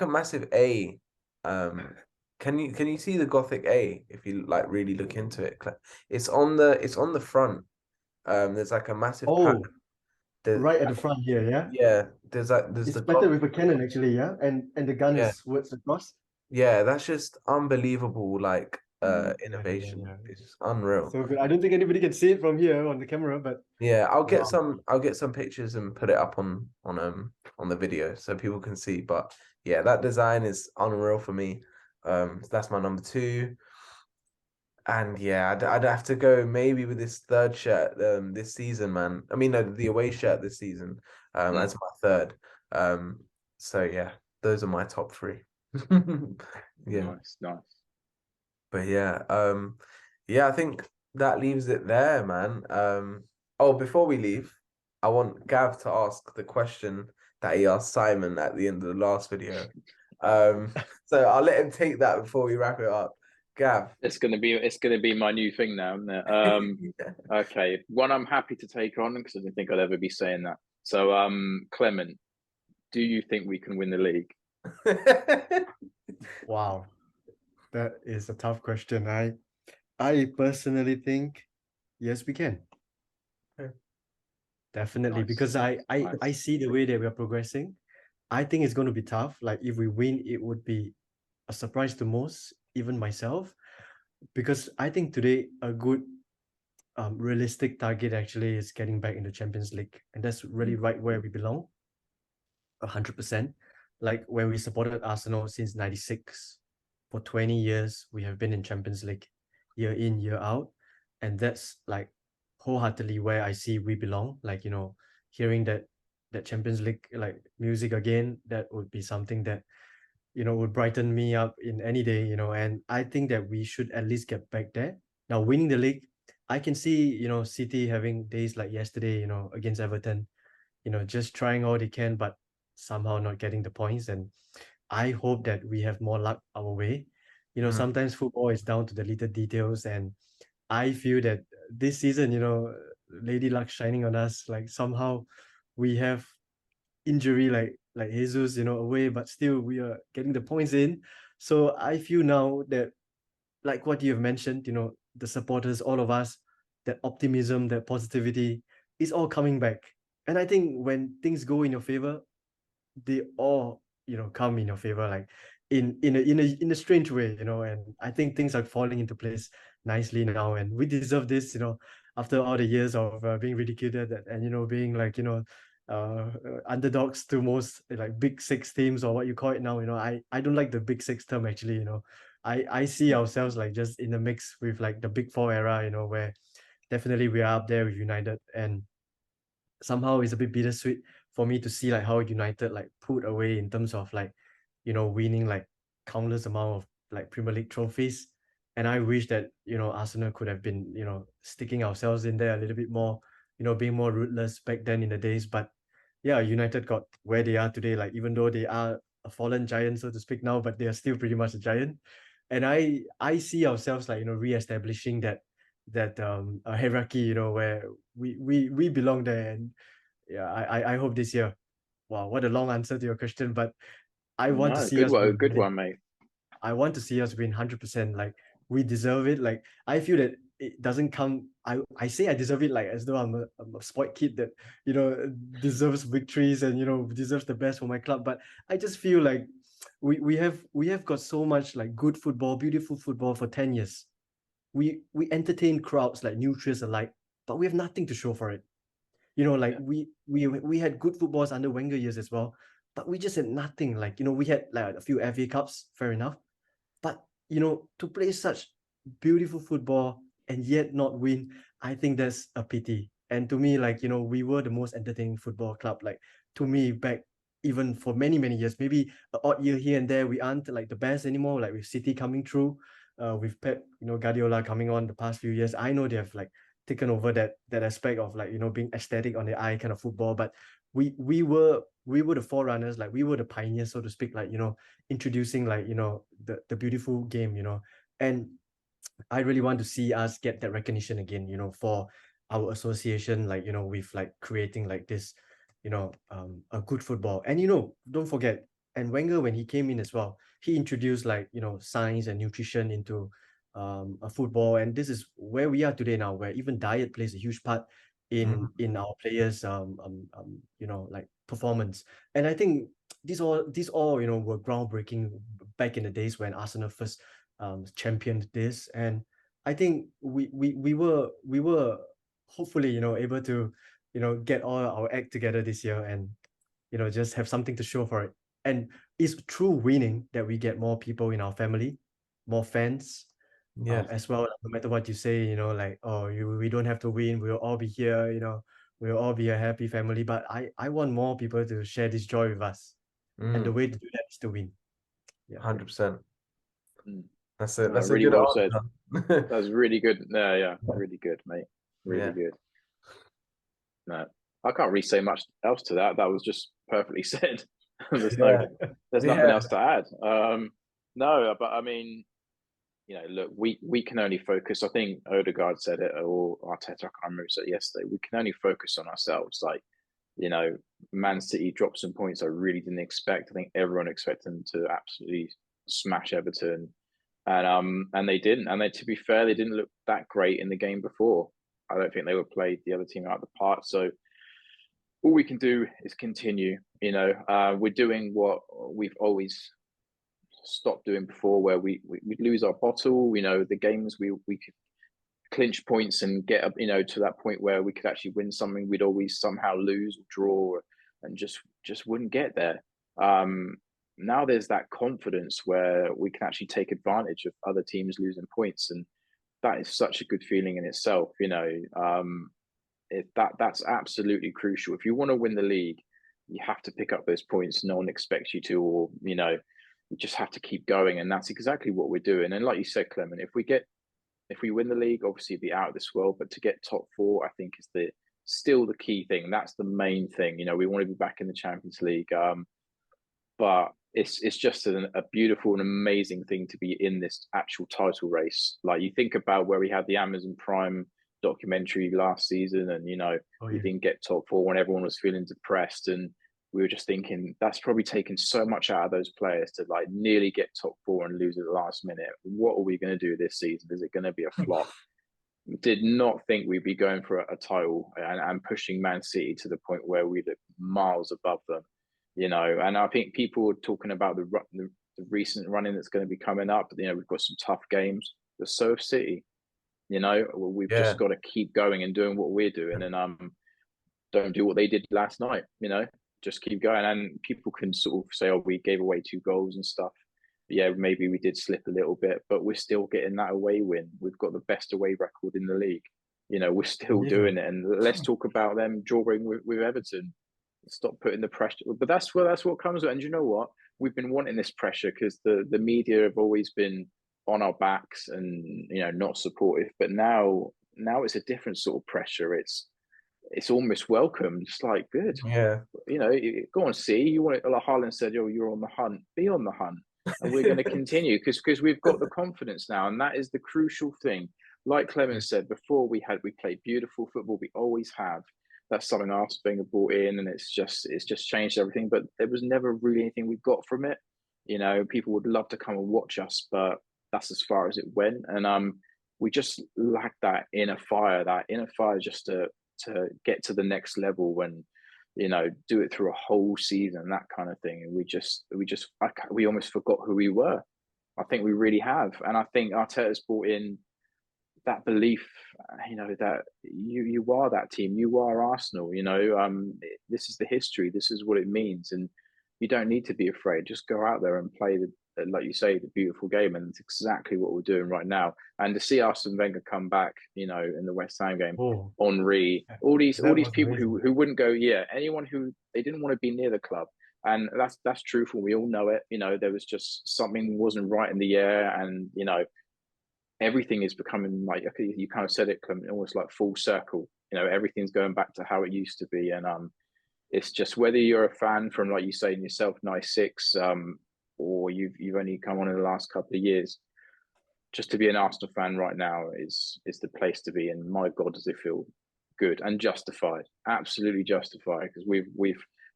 a massive A can you see the Gothic A if you like really look into it? It's on the front. There's like a massive pattern. Oh, right at the front here, yeah? Yeah, there's It's the splattered Gothic. with a cannon actually, yeah? And the gun Yeah, is towards the cross. yeah, that's just unbelievable. Like innovation, Yeah. it's just unreal. So good. I don't think anybody can see it from here on the camera, but Yeah, wow. I'll get some pictures and put it up on the video so people can see. But yeah, that design is unreal for me. So that's my number two. And yeah, I'd have to go maybe with this third shirt this season, man. I mean, no, the away shirt this season as my third. So yeah, those are my top three. Yeah, Nice. but yeah, I think that leaves it there, man. Oh, before we leave, I want Gav to ask the question that he asked Simon at the end of the last video. So I'll let him take that before we wrap it up. Gav. It's gonna be my new thing now, isn't it? Okay. One I'm happy to take on because I didn't think I'd ever be saying that. So Clement, do you think we can win the league? Wow. That is a tough question. I personally think yes, we can. Definitely, Nice. because I Nice. see the way that we are progressing. I think it's going to be tough. Like if we win, it would be a surprise to most, even myself, because I think today a good realistic target actually is getting back in the Champions League, and that's really right where we belong. 100%. Like when we supported Arsenal since '96, for 20 years we have been in Champions League, year in year out, and that's like wholeheartedly where I see we belong. Like, you know, hearing that Champions League like music again, that would be something that, you know, would brighten me up in any day, you know. And I think that we should at least get back there. Now, winning the league, I can see, you know, City having days like yesterday, you know, against Everton, you know, just trying all they can, but somehow not getting the points. And I hope that we have more luck our way. You know, sometimes football is down to the little details, and I feel that this season, you know, Lady Luck shining on us. Like somehow we have injury like Jesus, you know, away, but still we are getting the points in. So I feel now that, like what you have mentioned, you know, the supporters, all of us, that optimism, that positivity is all coming back. And I think when things go in your favor, they all, you know, come in your favor. Like in a strange way, you know. And I think things are falling into place nicely now, and we deserve this, you know, after all the years of being ridiculed and you know, being like, you know, underdogs to most like big six teams or what you call it now. You know, I don't like the big six term actually. You know, I see ourselves like just in the mix with like the big four era. You know, where definitely we are up there with United, and somehow it's a bit bittersweet for me to see like how United like put away in terms of like, you know, winning like countless amount of like Premier League trophies. And I wish that, you know, Arsenal could have been, you know, sticking ourselves in there a little bit more, you know, being more ruthless back then in the days. But yeah, United got where they are today, like even though they are a fallen giant, so to speak now, but they are still pretty much a giant. And I see ourselves like, you know, re-establishing that a hierarchy, you know, where we belong there. And yeah, I hope this year. Wow, what a long answer to your question, but I want to No, see us win. good one, mate. I want to see us win 100%. Like we deserve it. Like I feel that it doesn't come. I say I deserve it like as though I'm a spoiled kid that, you know, deserves victories and, you know, deserves the best for my club. But I just feel like we have got so much like good football, beautiful football for 10 years. We entertain crowds like neutrals alike, but we have nothing to show for it. You know, like Yeah. we had good footballs under Wenger years as well, but we just had nothing. Like, you know, we had like a few FA Cups, fair enough. But you know, to play such beautiful football and yet not win, I think that's a pity. And to me, like, you know, we were the most entertaining football club. Like to me, back even for many, many years, maybe an odd year here and there, we aren't like the best anymore, like with City coming through, with Pep, you know, Guardiola coming on the past few years. I know they have like taken over that aspect of like, you know, being aesthetic on the eye kind of football, but we were the forerunners, like we were the pioneers, so to speak, like, you know, introducing like, you know, the beautiful game, you know. And I really want to see us get that recognition again, you know, for our association, like, you know, with like creating like this, you know, a good football. And you know, don't forget, and Wenger, when he came in as well, he introduced like, you know, science and nutrition into a football. And this is where we are today now, where even diet plays a huge part in our players you know, like performance. And I think these all you know, were groundbreaking back in the days when Arsenal first championed this. And I think we were hopefully, you know, able to, you know, get all our act together this year and, you know, just have something to show for it. And it's through winning that we get more people in our family, more fans, Yeah. as well. No matter what you say, you know, like, oh, we don't have to win, we'll all be here, you know, we'll all be a happy family. But I want more people to share this joy with us. And the way to do that is to win. Yeah. 100%. Mm. That's a Really good well said. answer. That's really good. Yeah, really good, mate. Really Yeah. good. No, I can't really say much else to that. That was just perfectly said. There's nothing Yeah. else to add. No, but I mean, you know, look, we can only focus. I think Odegaard said it, or Arteta, I can't remember who said it yesterday. We can only focus on ourselves. Like, you know, Man City dropped some points I really didn't expect. I think everyone expected them to absolutely smash Everton, and they didn't. And they, to be fair, they didn't look that great in the game before. I don't think they were played the other team out of the park. So all we can do is continue. You know, we're doing what we've always stopped doing before, where we lose our bottle. You know, the games we could clinch points and get up, you know, to that point where we could actually win something, we'd always somehow lose or draw, and just wouldn't get there. Now there's that confidence where we can actually take advantage of other teams losing points, and that is such a good feeling in itself. You know, that's absolutely crucial. If you want to win the league, you have to pick up those points. No one expects you to, or you know, you just have to keep going, and that's exactly what we're doing. And like you said, Clement, if we win the league, obviously it'd be out of this world. But to get top four, I think is still the key thing. That's the main thing. You know, we want to be back in the Champions League. But it's just a beautiful and amazing thing to be in this actual title race. Like you think about where we had the Amazon Prime documentary last season, and you know, we didn't get top four when everyone was feeling depressed, and we were just thinking that's probably taken so much out of those players to like nearly get top four and lose at the last minute. What are we going to do this season? Is it going to be a flop? Did not think we'd be going for a title and pushing Man City to the point where we'd miles above them, you know. And I think people were talking about the recent running that's going to be coming up. You know, we've got some tough games, but so have City. You know, we've just got to keep going and doing what we're doing, and don't do what they did last night. You know, just keep going. And people can sort of say, "Oh, we gave away 2 goals and stuff." Yeah, maybe we did slip a little bit, but we're still getting that away win. We've got the best away record in the league. You know, we're still doing it. And let's talk about them drawing with Everton. Stop putting the pressure. But that's what comes with. And you know what? We've been wanting this pressure because the media have always been on our backs and, you know, not supportive. But now it's a different sort of pressure. It's almost welcome. It's like, good. Yeah. You know, go on, see. You want it, like Haaland said, "Yo, you're on the hunt. Be on the hunt." And we're going to continue because we've got the confidence now, and that is the crucial thing. Like Clement said before, we played beautiful football. We always have. That's something Arsene Wenger brought in, and it's just changed everything. But there was never really anything we got from it. You know, people would love to come and watch us, but that's as far as it went. And we just lacked that inner fire just to get to the next level when, you know, do it through a whole season, that kind of thing. And we almost forgot who we were. I think we really have. And I think Arteta's brought in that belief, you know, that you are that team, you are Arsenal, you know, this is the history, this is what it means. And you don't need to be afraid. Just go out there and play like you say, the beautiful game. And it's exactly what we're doing right now. And to see Arsene Wenger come back, you know, in the West Ham game, Henry, all these people who wouldn't go, anyone who they didn't want to be near the club. And that's truthful. We all know it. You know, there was just something wasn't right in the air, and you know, everything is becoming, like you kind of said it, Clement, almost like full circle. You know, everything's going back to how it used to be, and it's just whether you're a fan from, like you say in yourself, 96, or you've only come on in the last couple of years. Just to be an Arsenal fan right now is the place to be, and my God, does it feel good and justified, absolutely justified, because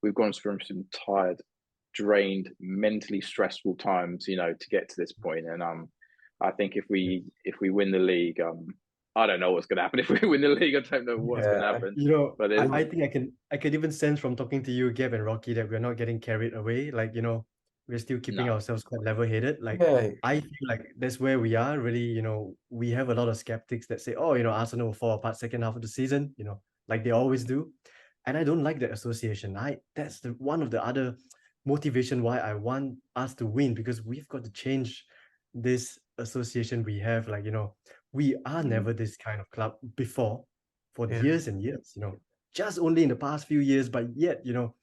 we've gone through some tired, drained, mentally stressful times, you know, to get to this point. And I think if we win the league, I don't know what's going to happen if we win the league. I don't know what's going to happen. You know, but I think I can even sense from talking to you, Gab and Rocky, that we're not getting carried away. Like, you know, we're still keeping ourselves quite level-headed. Like, I feel like that's where we are really. You know, we have a lot of skeptics that say, oh, you know, Arsenal will fall apart second half of the season, you know, like they always do. And I don't like that association. That's one of the other motivation why I want us to win, because we've got to change this association we have. Like, you know, we are never this kind of club before for years and years, you know, just only in the past few years, but yet, you know,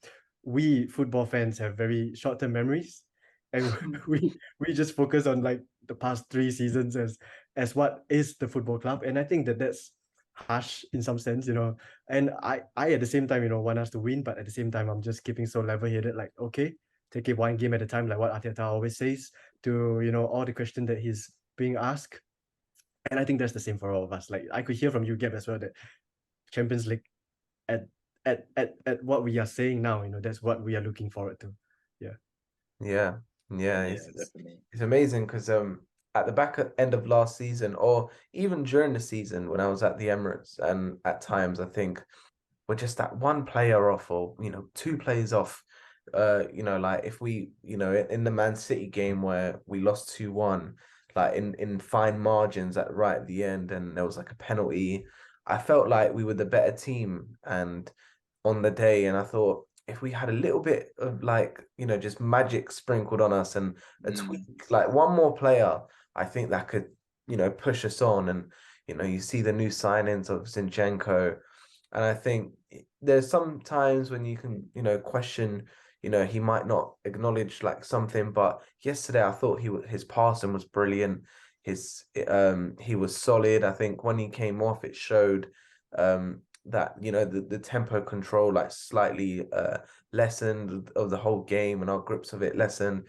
we football fans have very short-term memories, and we just focus on like the past 3 seasons as what is the football club. And I think that's harsh in some sense, you know. And I at the same time, you know, want us to win, but at the same time I'm just keeping so level-headed, like, okay, take it one game at a time, like what Arteta always says, to, you know, all the question that he's being asked. And I think that's the same for all of us. Like, I could hear from you, Gab, as well, that Champions League at what we are saying now, you know, that's what we are looking forward to. It's amazing because at the back end of last season, or even during the season when I was at the Emirates, and at times I think we're just that one player off, or, you know, 2 players off. You know, like if we, you know, in the Man City game where we lost 2-1, like in fine margins right at the end, and there was like a penalty, I felt like we were the better team and on the day, and I thought if we had a little bit of, like, you know, just magic sprinkled on us and a tweak, like one more player, I think that could, you know, push us on. And, you know, you see the new signings of Zinchenko, and I think there's some times when you can, you know, question, you know, he might not acknowledge like something, but yesterday I thought his passing was brilliant. He was solid. I think when he came off, it showed that, you know, the tempo control like slightly lessened of the whole game, and our grips of it lessened.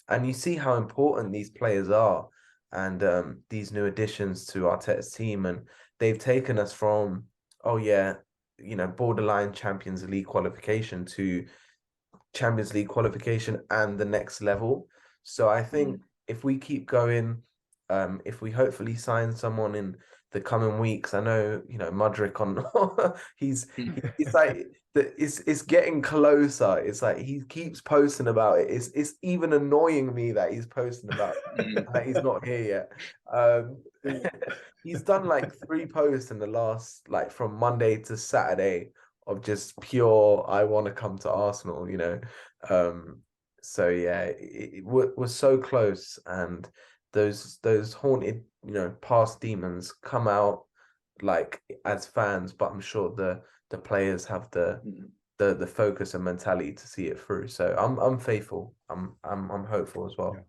And you see how important these players are, and these new additions to Arteta's team, and they've taken us from, you know, borderline Champions League qualification to Champions League qualification and the next level. So I think if we keep going, if we hopefully sign someone in the coming weeks, I know, you know, Mudryk on he's like, it's getting closer. It's like he keeps posting about it. It's even annoying me that he's posting about it and that he's not here yet. He's done like 3 posts in the last, like, from Monday to Saturday, of just pure I want to come to Arsenal, you know. So yeah, we're so close, and those haunted, you know, past demons come out like as fans, but I'm sure the players have the focus and mentality to see it through. So I'm faithful. I'm hopeful as well. Yeah.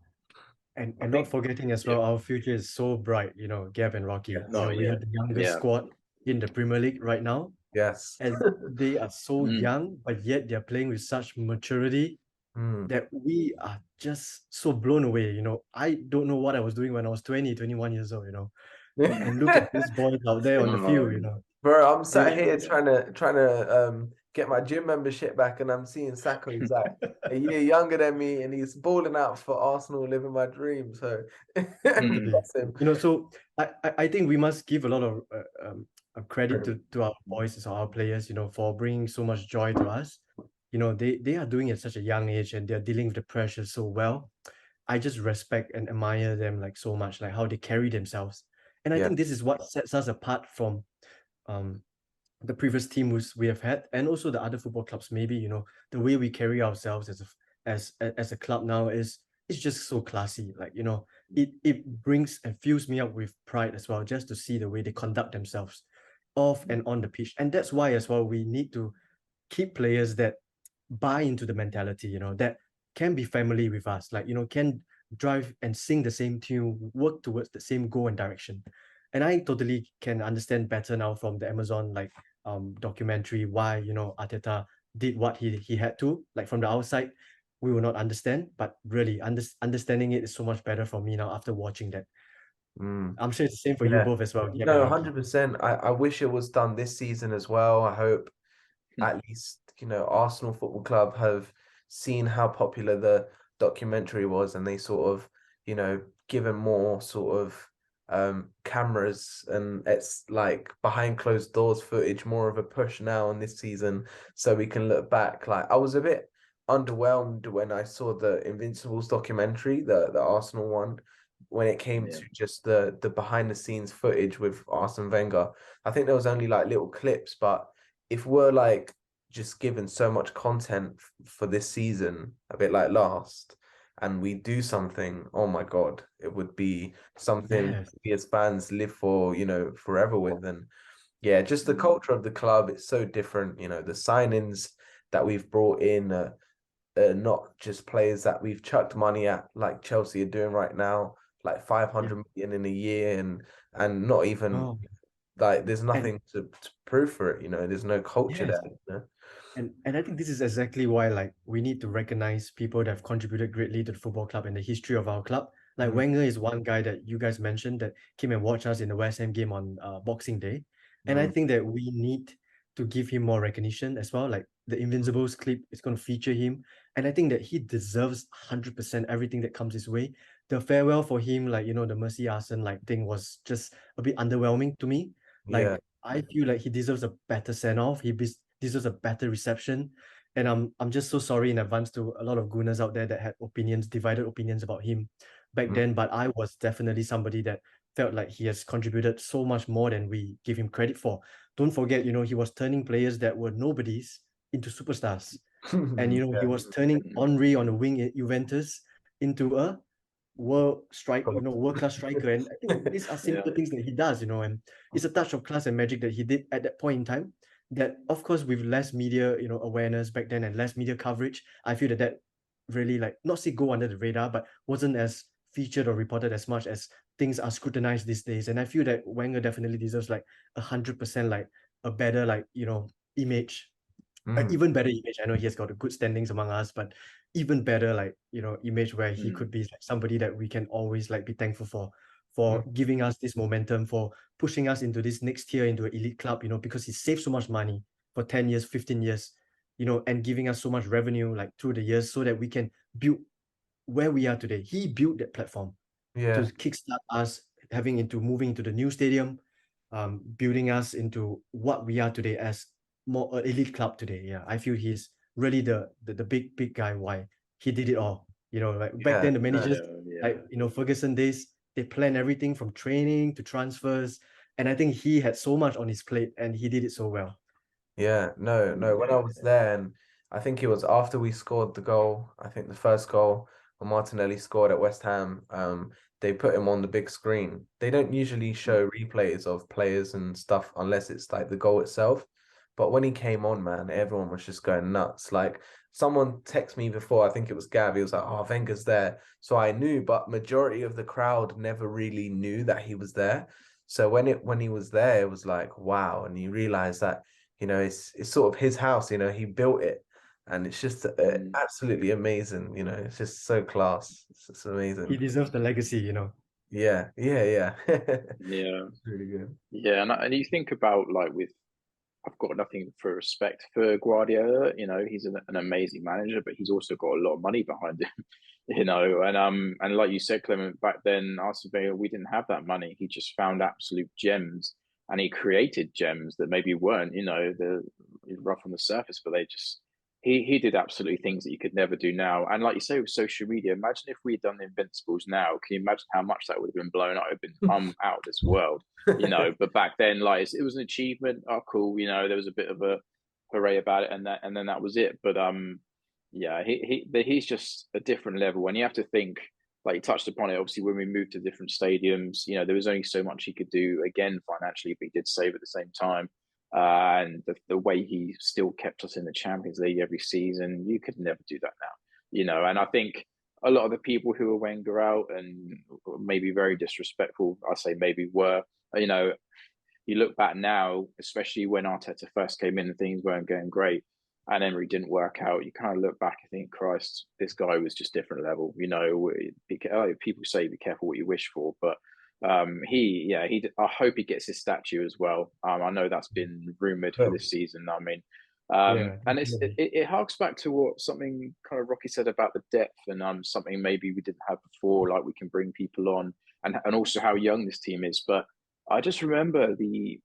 I And not think forgetting as well, our future is so bright, you know, Gab and Rocky. Yes. You know, we have the youngest squad in the Premier League right now, yes. and they are so young, but yet they're playing with such maturity that we are just so blown away. You know, I don't know what I was doing when I was 20, 21 years old, you know. And look at these boys out there on the field, you know. Bro, I'm sat And here trying to get my gym membership back, and I'm seeing Saka, who's like a year younger than me, and he's balling out for Arsenal, living my dream. So that's him. you know, so I think we must give a lot of credit to our boys, our players, you know, for bringing so much joy to us. You know, they are doing it at such a young age, and they're dealing with the pressure so well. I just respect and admire them like so much, like how they carry themselves. And I Yeah. think this is what sets us apart from the previous teams we have had, and also the other football clubs. Maybe, you know, the way we carry ourselves as a club now is it's just so classy. Like, you know, it brings and fills me up with pride as well, just to see the way they conduct themselves off and on the pitch. And that's why as well we need to keep players that buy into the mentality, you know, that can be family with us, like, you know, can drive and sing the same tune, work towards the same goal and direction. And I totally can understand better now from the Amazon documentary why, you know, Arteta did what he had to. Like, from the outside we will not understand, but really understanding it is so much better for me now after watching that. I'm sure it's the same for you Yeah. both as well. No, 100%. I wish it was done this season as well. I hope at least, you know, Arsenal Football Club have seen how popular the documentary was, and they sort of, you know, given more sort of cameras, and it's like behind closed doors footage, more of a push now on this season, so we can look back. Like, I was a bit underwhelmed when I saw the Invincibles documentary, the Arsenal one, when it came to just the behind the scenes footage with Arsene Wenger. I think there was only like little clips, but if we're like just given so much content for this season, a bit like last, and we do something, oh my God, it would be something we as fans live for, you know, forever with. And yeah, just the culture of the club, it's so different. You know, the signings that we've brought in, not just players that we've chucked money at, like Chelsea are doing right now, like 500 million in a year, and not even like there's nothing to prove for it. You know, there's no culture there. You know? And I think this is exactly why, like, we need to recognize people that have contributed greatly to the football club and the history of our club. Like, Wenger is one guy that you guys mentioned that came and watched us in the West Ham game on Boxing Day. And I think that we need to give him more recognition as well. Like, the Invincibles clip is going to feature him. And I think that he deserves 100% everything that comes his way. The farewell for him, like, you know, the Mercy Arson like thing was just a bit underwhelming to me. Like, I feel like he deserves a better send-off. He deserves a better reception. And I'm just so sorry in advance to a lot of gooners out there that had divided opinions about him back then. But I was definitely somebody that felt like he has contributed so much more than we give him credit for. Don't forget, you know, he was turning players that were nobodies into superstars. And, you know, he was turning Henry on the wing at Juventus into a world-class striker. And I think these are simple things that he does, you know, and it's a touch of class and magic that he did at that point in time. That, of course, with less media, you know, awareness back then and less media coverage, I feel that really, like, not say go under the radar, but wasn't as featured or reported as much as things are scrutinized these days. And I feel that Wenger definitely deserves like 100% like a better, like, you know, image, an even better image. I know he has got a good standings among us, but even better, like, you know, image where he could be like somebody that we can always like be thankful for giving us this momentum, for pushing us into this next tier, into an elite club, you know, because he saved so much money for 10 years, 15 years, you know, and giving us so much revenue like through the years so that we can build where we are today. He built that platform to kickstart us moving into the new stadium, building us into what we are today as more elite club today. Yeah, I feel he's really the big guy. Why he did it all. You know, like back Yeah, then the managers, Yeah. like Ferguson days, they plan everything from training to transfers, and I think he had so much on his plate, and he did it so well. yeah. No, no. When I was there, and I think it was after we scored the goal. I think the first goal when Martinelli scored at West Ham. They put him on the big screen. They don't usually show replays of players and stuff unless it's like the goal itself. But when he came on, man, everyone was just going nuts. Like someone texted me before, I think it was Gab. He was like, "Oh, Wenger's there," so I knew. But majority of the crowd never really knew that he was there. So when he was there, it was like wow, and you realize that it's sort of his house. He built it, and it's just absolutely amazing. It's just so class. It's just He amazing. deserves the legacy, Yeah, yeah, yeah. Yeah. It's really good. Yeah, and you think about like with I've got nothing for respect for Guardiola. He's an amazing manager, but he's also got a lot of money behind him. And like you said, Clement, back then Arsene Wenger, we didn't have that money. He just found absolute gems, and he created gems that maybe weren't, the rough on the surface, but they just he did absolutely things that you could never do now. And like you say, with social media, imagine if we'd done the Invincibles now. Can you imagine how much that would have been blown up? It'd been out of this world. But back then, like it was an achievement. Oh, cool. There was a bit of a hooray about it, and then that was it. But yeah, he's just a different level. And you have to think, like you touched upon it. Obviously, when we moved to different stadiums, there was only so much he could do again financially, but he did save at the same time. And the way he still kept us in the Champions League every season, you could never do that now. And I think a lot of the people who were Wenger out and maybe very disrespectful, I say maybe were, you look back now, especially when Arteta first came in and things weren't going great and Emery didn't work out, you kind of look back and think, Christ, this guy was just different level. People say be careful what you wish for, but I hope he gets his statue as well. I know that's been rumored for this season. I mean, and it harks back to what something kind of Rocky said about the depth and something maybe we didn't have before, like we can bring people on and also how young this team is. But I just remember the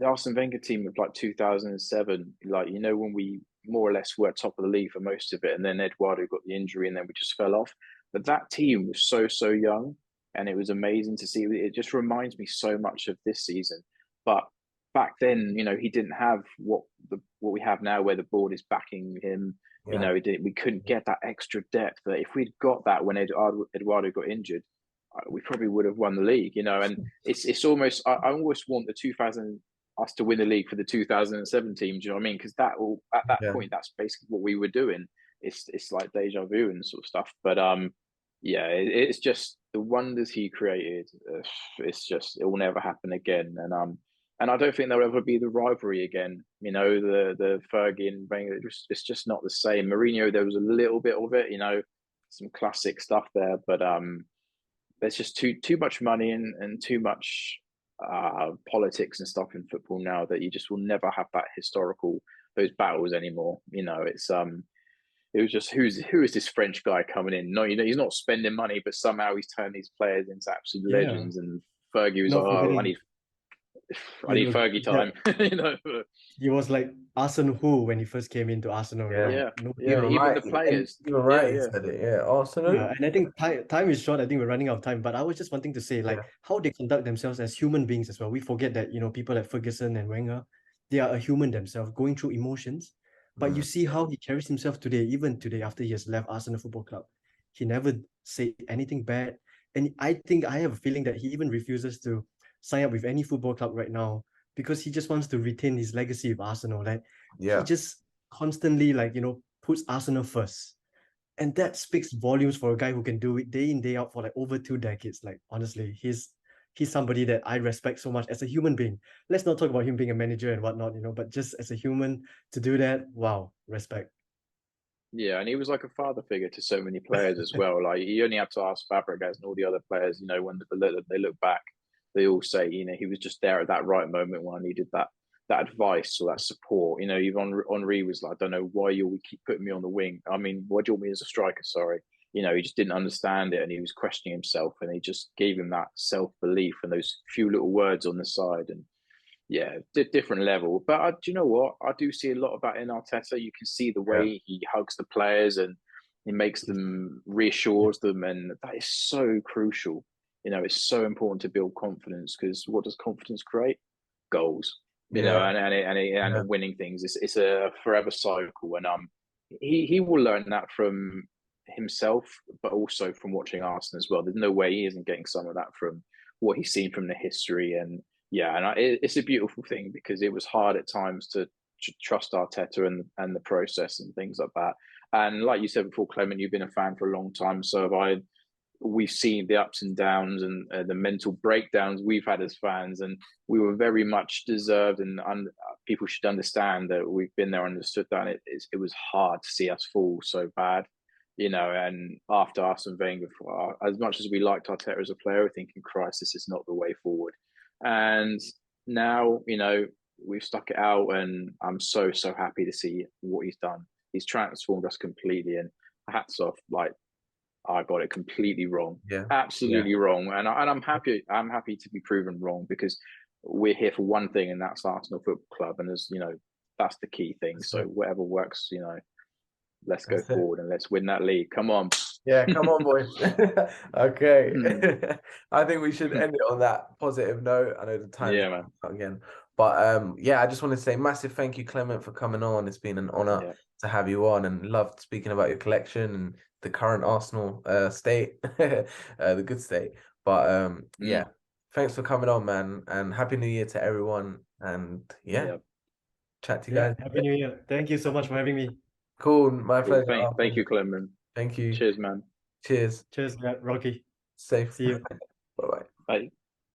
Arsene Wenger team of like 2007, like when we more or less were top of the league for most of it, and then Eduardo got the injury, and then we just fell off. But that team was so young, and it was amazing to see. It just reminds me so much of this season. But back then, he didn't have what we have now, where the board is backing him. Yeah. We couldn't get that extra depth. That if we'd got that when Eduardo got injured, we probably would have won the league. And it's almost I almost want the 2000 us to win the league for the 2007 team. Do you know what I mean? Because at that point, that's basically what we were doing. It's like deja vu and sort of stuff. But it's just the wonders he created. It's just it will never happen again. And I don't think there'll ever be the rivalry again. The Fergie and Wenger. It's just not the same. Mourinho, there was a little bit of it. Some classic stuff there, but there's just too much money and too much politics and stuff in football now that you just will never have those battles anymore. It was just who is this French guy coming in? No, he's not spending money, but somehow he's turned these players into absolute legends. And Fergie was I need Fergie time. He was like Arsenal who when he first came into Arsenal. Even the players. You're right. He said it. Yeah, Arsenal. Yeah, and I think time is short. I think we're running out of time. But I was just wanting to say, how they conduct themselves as human beings as well. We forget that people like Ferguson and Wenger, they are a human themselves, going through emotions. But you see how he carries himself today, even today after he has left Arsenal Football Club. He never said anything bad, and I think I have a feeling that he even refuses to sign up with any football club right now because he just wants to retain his legacy with Arsenal. He just constantly puts Arsenal first. And that speaks volumes for a guy who can do it day in, day out for over 2 decades. Honestly, he's somebody that I respect so much as a human being. Let's not talk about him being a manager and whatnot, but just as a human to do that, wow, respect. Yeah, and he was like a father figure to so many players as well. Like you only have to ask Fabregas and all the other players, when they look back, they all say, he was just there at that right moment when I needed that advice or that support. Even Henri was like, I don't know why you keep putting me on the wing. I mean, why do you want me as a striker? Sorry. He just didn't understand it and he was questioning himself and he just gave him that self-belief and those few little words on the side. And yeah, different level. But do you know what? I do see a lot of that in Arteta. You can see the Yeah. way he hugs the players and he makes them, reassures them, and that is so crucial. You know, it's so important to build confidence, because what does confidence create? Goals. You know, Yeah. and winning things. It's a forever cycle, and he will learn that from himself, but also from watching Arsenal as well. There's no way he isn't getting some of that from what he's seen from the history. And yeah, and it's a beautiful thing, because it was hard at times to trust Arteta and the process and things like that. And like you said before, Clement, you've been a fan for a long time, so have I. We've seen the ups and downs and the mental breakdowns we've had as fans, and we were very much deserved. And people should understand that we've been there, understood that. And it was hard to see us fall so bad, you know. And after Arsene Wenger, as much as we liked Arteta as a player, we're thinking, Christ, this is not the way forward. And now, you know, we've stuck it out, and I'm so happy to see what he's done. He's transformed us completely, and hats off. Like, I got it completely wrong, Yeah. absolutely wrong, and I'm happy. I'm happy to be proven wrong, because we're here for one thing, and that's Arsenal Football Club, and as you know, that's the key thing. So whatever works, you know, let's go forward and let's win that league. Come on. Yeah, come on, boys. Okay. I think we should end it on that positive note. I know the time's man. up again. But yeah, I just want to say massive thank you, Clement, for coming on. It's been an honor to have you on, and loved speaking about your collection and the current Arsenal state, the good state. But yeah, thanks for coming on, man, and Happy New Year to everyone. And chat to you guys. Happy New Year. Thank you so much for having me. Cool, my pleasure. Thank you, Clement. Thank you. Cheers, man. Cheers. Cheers, Rocky. Safe. See you. Bye-bye. Bye.